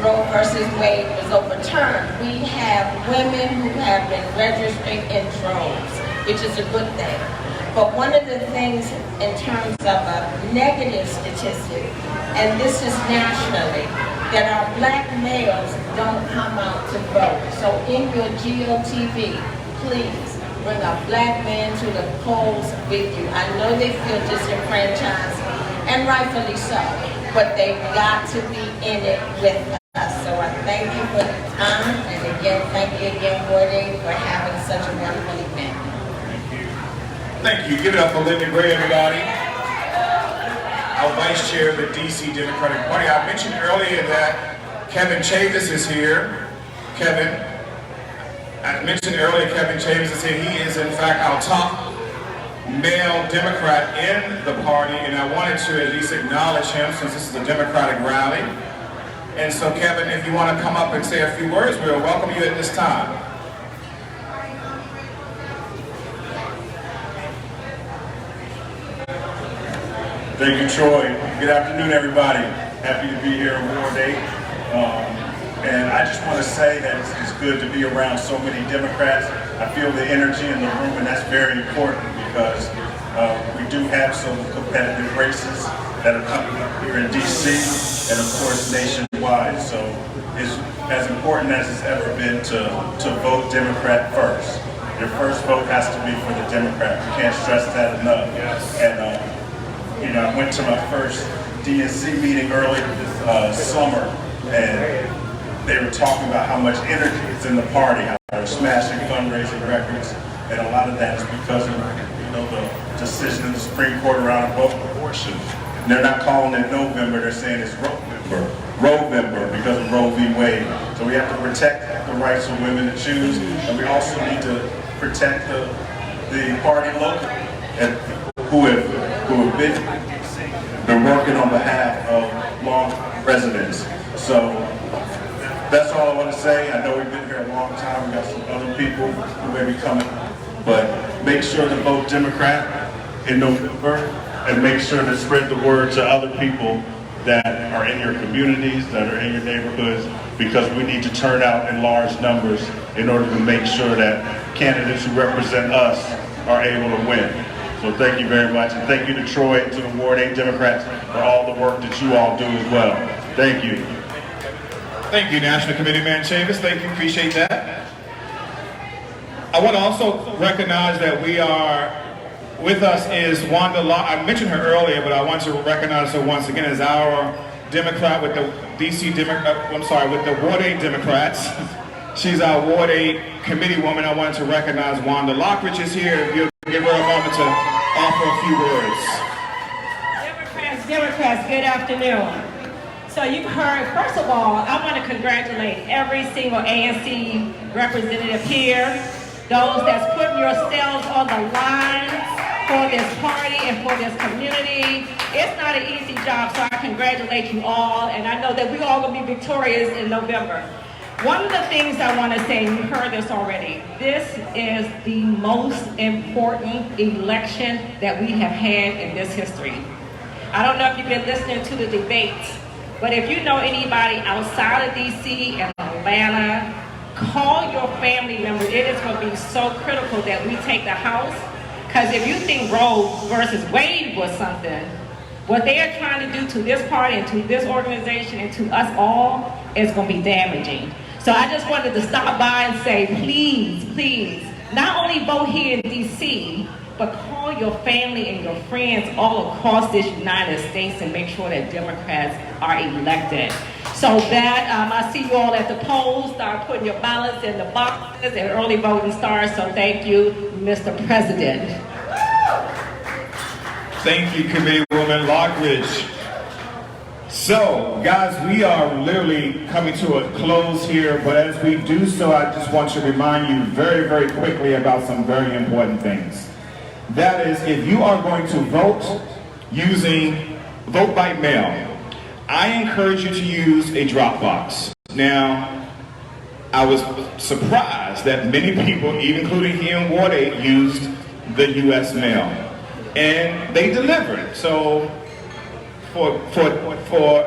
Roe versus Wade was overturned, we have women who have been registering in droves, which is a good thing. But one of the things in terms of a negative statistic, and this is nationally, that our black males don't come out to vote. So in your GOTV, please bring a black man to the polls with you. I know they feel disenfranchised, and rightfully so, but they've got to be in it with us. So I thank you for the time, and again, thank you again, Ward 8, for having such a wonderful event. Thank you. Give it up for Linda Gray, everybody. Our Vice Chair of the DC Democratic Party. I mentioned earlier that Kevin Chavis is here. I mentioned earlier Kevin Chavis is here. He is in fact our top male Democrat in the party, and I wanted to at least acknowledge him since this is a Democratic rally. And so Kevin, if you want to come up and say a few words, we'll welcome you at this time. Thank you, Troy. Good afternoon, everybody. Happy to be here in Ward 8. And I just want to say that it's good to be around so many Democrats. I feel the energy in the room, and that's very important because we do have some competitive races that are coming up here in DC and, of course, nationwide. So it's as important as it's ever been to vote Democrat first. Your first vote has to be for the Democrat. We can't stress that enough. And you know, I went to my first DNC meeting earlier this summer, and they were talking about how much energy is in the party, how they're smashing fundraising records, and a lot of that is because of the decision of the Supreme Court around abortion. And they're not calling it November, they're saying it's Roe-vember because of Roe v. Wade. So we have to protect the rights of women to choose, and we also need to protect the party locally and who have been working on behalf of long residents. So that's all I want to say. I know we've been here a long time. We got some other people who may be coming, but make sure to vote Democrat in November, and make sure to spread the word to other people that are in your communities, that are in your neighborhoods, because we need to turn out in large numbers in order to make sure that candidates who represent us are able to win. So thank you very much, and thank you to Troy and to the Ward 8 Democrats for all the work that you all do as well. Thank you. Thank you, National Committee Man Chavis. Thank you, appreciate that. I want to also recognize that with us is Wanda Law. I mentioned her earlier, but I want to recognize her once again as our Democrat with the with the Ward 8 Democrats. She's our Ward 8 committee woman. I wanted to recognize Wanda Lockridge is here. If you'll give her a moment to offer a few words. Democrats, good afternoon. So you've heard, first of all, I want to congratulate every single ANC representative here, those that's putting yourselves on the line for this party and for this community. It's not an easy job, so I congratulate you all, and I know that we're all going to be victorious in November. One of the things I want to say, and you heard this already, this is the most important election that we have had in this history. I don't know if you've been listening to the debates, but if you know anybody outside of DC and Atlanta, call your family members. It is going to be so critical that we take the House, because if you think Roe versus Wade was something, what they are trying to do to this party and to this organization and to us all is going to be damaging. So I just wanted to stop by and say, please, please, not only vote here in DC, but call your family and your friends all across this United States and make sure that Democrats are elected. So that, I see you all at the polls, start putting your ballots in the boxes, and early voting starts, so thank you, Mr. President. Thank you, Committeewoman Lockridge. So, guys, we are literally coming to a close here, but as we do so, I just want to remind you very, very quickly about some very important things. That is, if you are going to vote using vote by mail, I encourage you to use a drop box. Now, I was surprised that many people, even including here in Ward 8, used the U.S. mail. And they delivered. So for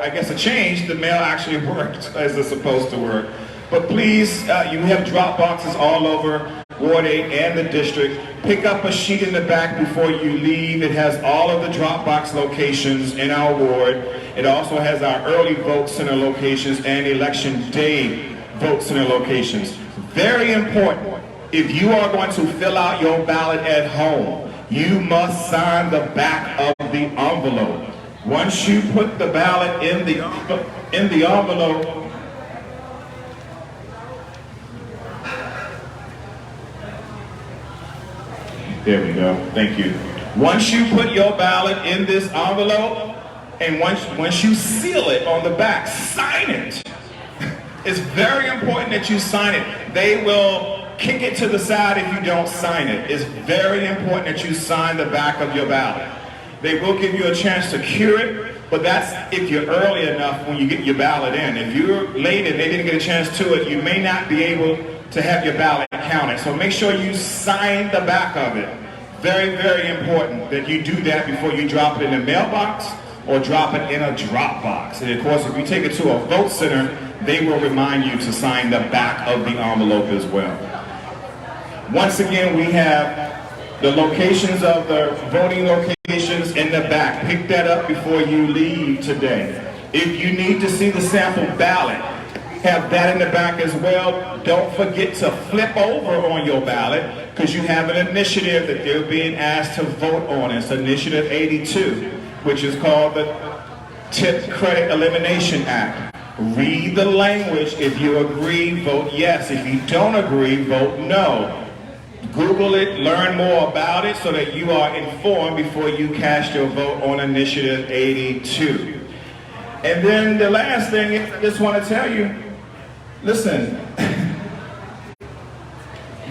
I guess a change, the mail actually worked as it's supposed to work. But please, you have drop boxes all over Ward 8 and the district. Pick up a sheet in the back before you leave. It has all of the drop box locations in our ward. It also has our early vote center locations and election day vote center locations. Very important, if you are going to fill out your ballot at home, you must sign the back of the envelope. Once you put the ballot in the envelope, there we go, thank you. Once you put your ballot in this envelope, and once you seal it on the back, sign it. It's very important that you sign it. They will kick it to the side if you don't sign it. It's very important that you sign the back of your ballot. They will give you a chance to cure it, but that's if you're early enough when you get your ballot in. If you're late and they didn't get a chance to it, you may not be able to have your ballot counted. So make sure you sign the back of it. Very, very important that you do that before you drop it in the mailbox or drop it in a drop box. And of course, if you take it to a vote center, they will remind you to sign the back of the envelope as well. Once again, we have the locations of the voting locations in the back. Pick that up before you leave today. If you need to see the sample ballot, have that in the back as well. Don't forget to flip over on your ballot because you have an initiative that they're being asked to vote on. It's Initiative 82, which is called the Tip Credit Elimination Act. Read the language. If you agree, vote yes. If you don't agree, vote no. Google it, learn more about it so that you are informed before you cast your vote on Initiative 82. And then the last thing I just want to tell you, listen,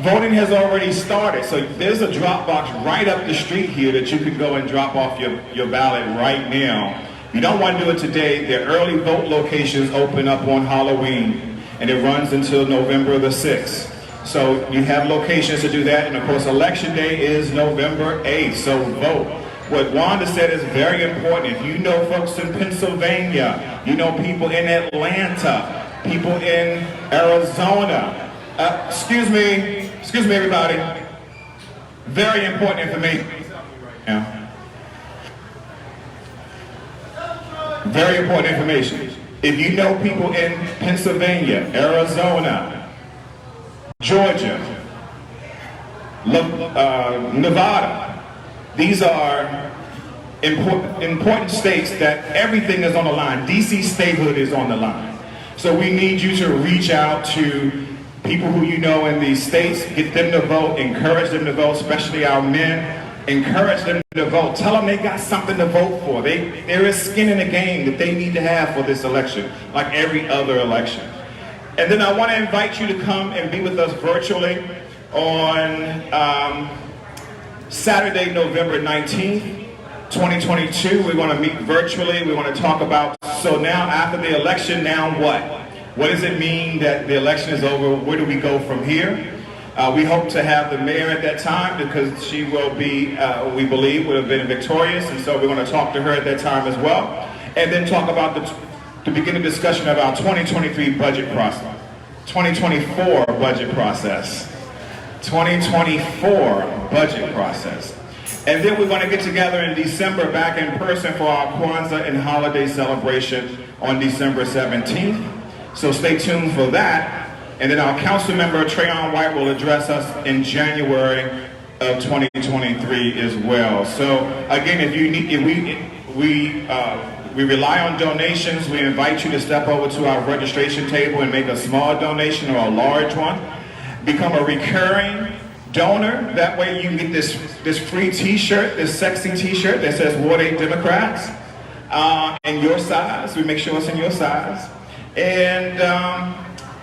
voting has already started. So there's a drop box right up the street here that you can go and drop off your ballot right now. You don't want to do it today. The early vote locations open up on Halloween, and it runs until November the 6th. So you have locations to do that, and of course election day is November 8th, so vote. What Wanda said is very important. If you know folks in Pennsylvania, you know people in Atlanta, people in Arizona, excuse me everybody, very important information. Yeah. Very important information. If you know people in Pennsylvania, Arizona, Georgia, Nevada, these are important states that everything is on the line. DC statehood is on the line. So we need you to reach out to people who you know in these states, get them to vote, encourage them to vote, especially our men. Encourage them to vote. Tell them they got something to vote for. There is skin in the game that they need to have for this election, like every other election. And then I want to invite you to come and be with us virtually on Saturday, November 19th, 2022. We're going to meet virtually. We want to talk about, so now after the election, now what? What does it mean that the election is over? Where do we go from here? We hope to have the mayor at that time because she will be, we believe, would have been victorious. And so we're going to talk to her at that time as well. And then talk about to begin a discussion of our 2023 budget process, 2024 budget process, 2024 budget process. And then we're going to get together in December back in person for our Kwanzaa and holiday celebration on December 17th. So stay tuned for that. And then our council member, Trayon White, will address us in January of 2023 as well. So again, if you need, we rely on donations. We invite you to step over to our registration table and make a small donation or a large one. Become a recurring donor. That way you can get this free t-shirt, this sexy t-shirt that says Ward 8 Democrats in your size. We make sure it's in your size. And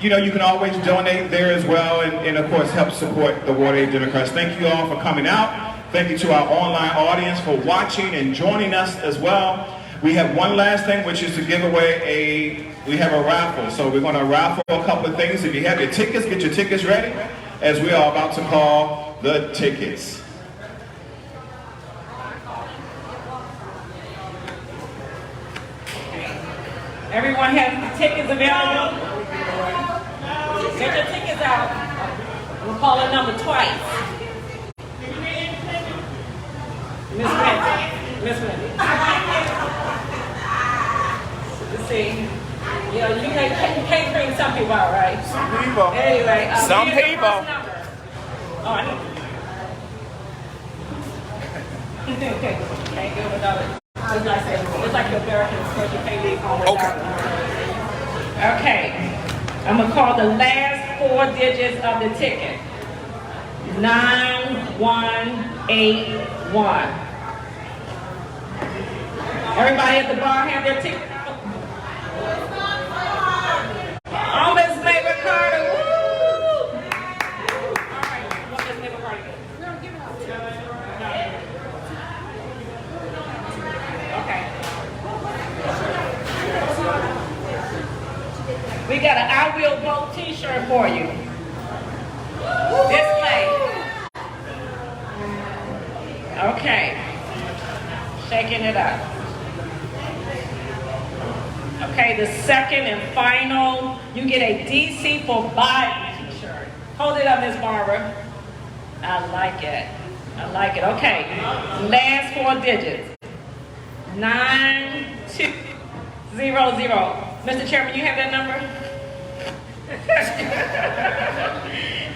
you know, you can always donate there as well and of course help support the Ward 8 Democrats. Thank you all for coming out. Thank you to our online audience for watching and joining us as well. We have one last thing, which is to give away we have a raffle. So we're going to raffle a couple of things. If you have your tickets, get your tickets ready, as we are about to call the tickets. Everyone has tickets available? Get your tickets out. We'll call a number twice. Miss Wendy. Miss Wendy. Let's see. You know, you can't bring some people out, right? Some people. Anyway. Some people. Oh, I know. Can't go without it. It's like the Americans, because you can't leave home without it. Okay. I'm going to call the last 4 digits of the ticket. 9181. Everybody at the bar have their ticket? Oh, Miss Mabel Carter, woo! All right, what does Mabel Carter get? No, give it up. Okay. We got an I Will Vote t-shirt for you. Display. Okay. Shaking it up. Okay, the second and final, you get a DC for Biden t-shirt. Hold it up, Miss Barbara. I like it. I like it. Okay, last 4 digits. 9200. Mr. Chairman, you have that number?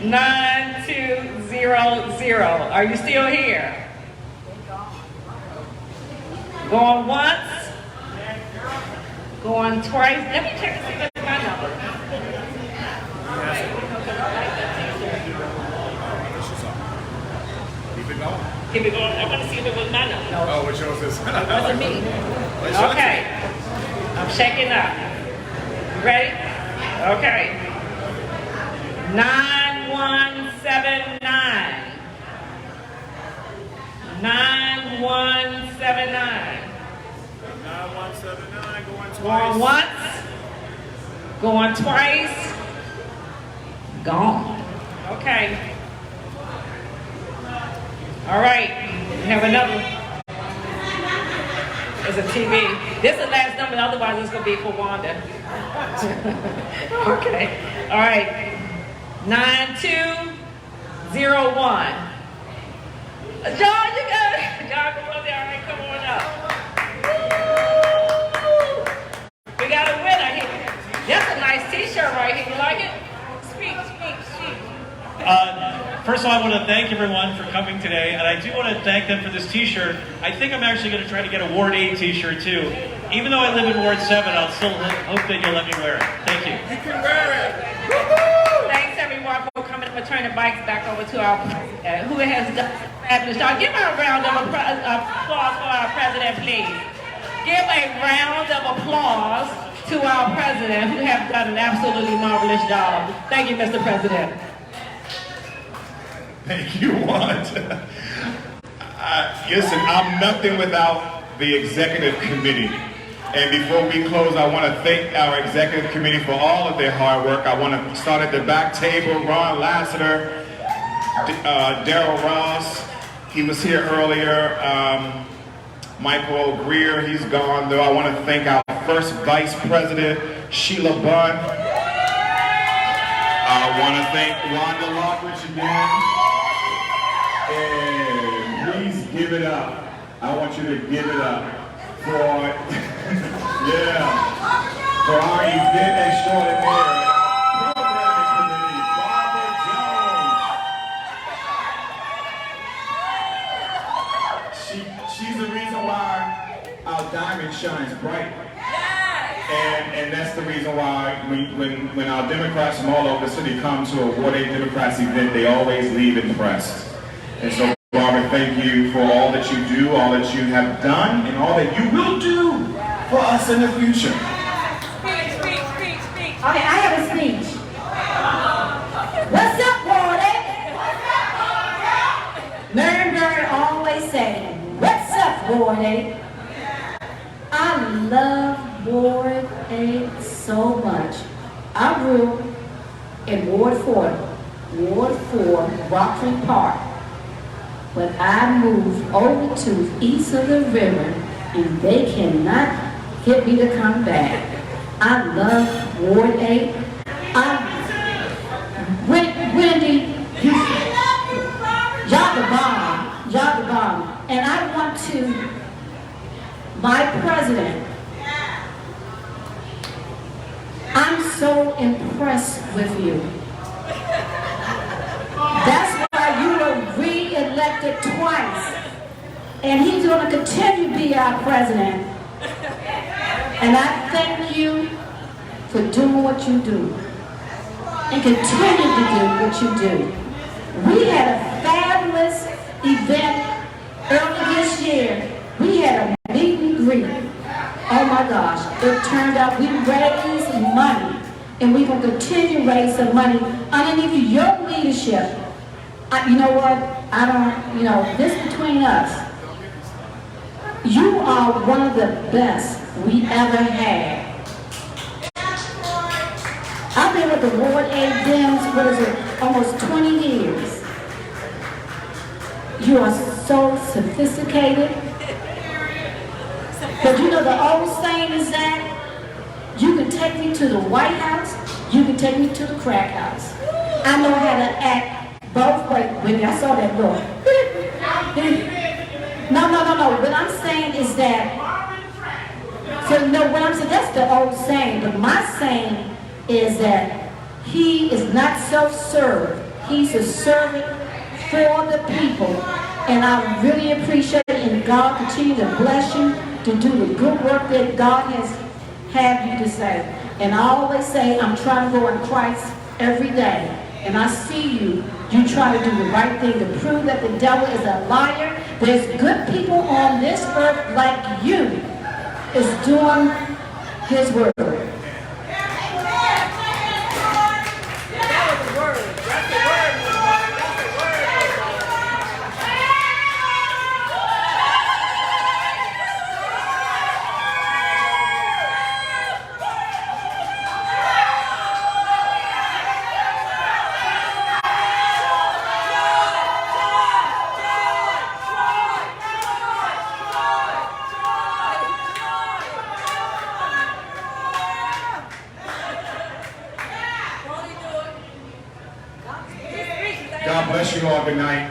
9200. Are you still here? Going once? Going twice? Let me check and see what's my number. Keep it going. Keep it going. I want to see if it was my number. No. Oh, which yours is? It wasn't me. Okay. I'm shaking up. You ready? Okay. 9179. 9179. 9179 going twice. Going once. Going twice. Gone. Okay. All right. We have another. It's a TV. This is the last number, otherwise it's going to be for Wanda. Okay. All right. 9201. John, you got it. John, come on there. All right, come on up. We got a winner here. That's a nice t-shirt right here. You like it? Speak. First of all, I want to thank everyone for coming today, and I do want to thank them for this t-shirt. I think I'm actually going to try to get a Ward 8 t-shirt too. Even though I live in Ward 7, I'll still hope that you'll let me wear it. Thank you. You can wear it. Thanks everyone for coming and turning the bikes back over to our president, who has done a fabulous job. Give a round of applause for our president, please. Give a round of applause to our president, who has done an absolutely marvelous job. Thank you, Mr. President. Thank you, Wanda. Listen, I'm nothing without the executive committee. And before we close, I want to thank our executive committee for all of their hard work. I want to start at the back table. Ron Lassiter, Darrell Ross, he was here earlier. Michael Greer, he's gone though. I want to thank our first vice president, Sheila Bunn. I want to thank Wanda Lockridge again. And please give it up. I want you to give it up for, for our event extraordinaire, programming committee, Barbara Jones. She's the reason why our diamond shines bright. And that's the reason why when our Democrats from all over the city come to a Ward 8 Democrats event, they always leave impressed. And so, Barbara, thank you for all that you do, all that you have done, and all that you will do for us in the future. Speak. Okay, I have a speech. What's up, Ward 8? Name, all Ward 8. I love Ward 8 so much. I grew in Ward 4, Rockford Park. But I moved over to east of the river, and they cannot get me to come back. I love Ward 8. Wendy, y'all the bomb. And I want to, my president, I'm so impressed with you. That's why you were re-elected twice. And he's going to continue to be our president. And I thank you for doing what you do. And continue to do what you do. We had a fabulous event early this year. We had a meet and greet. Oh my gosh, it turned out we raised money. And we're going to continue to raise some money underneath your leadership. You know what? This between us. You are one of the best we ever had. I've been with the Ward 8 Dems, almost 20 years. You are so sophisticated. But you know the old saying is that you can take me to the White House, you can take me to the crack house. I know how to act both ways. When I saw that look. No. What I'm saying is that, that's the old saying, but my saying is that he is not self-served. He's a servant for the people. And I really appreciate it, and God continue to bless you to do the good work that God has had you to say. And I always say I'm trying to go in Christ every day. And I see you try to do the right thing to prove that the devil is a liar. There's good people on this earth like you is doing his word. God bless you all. Good night.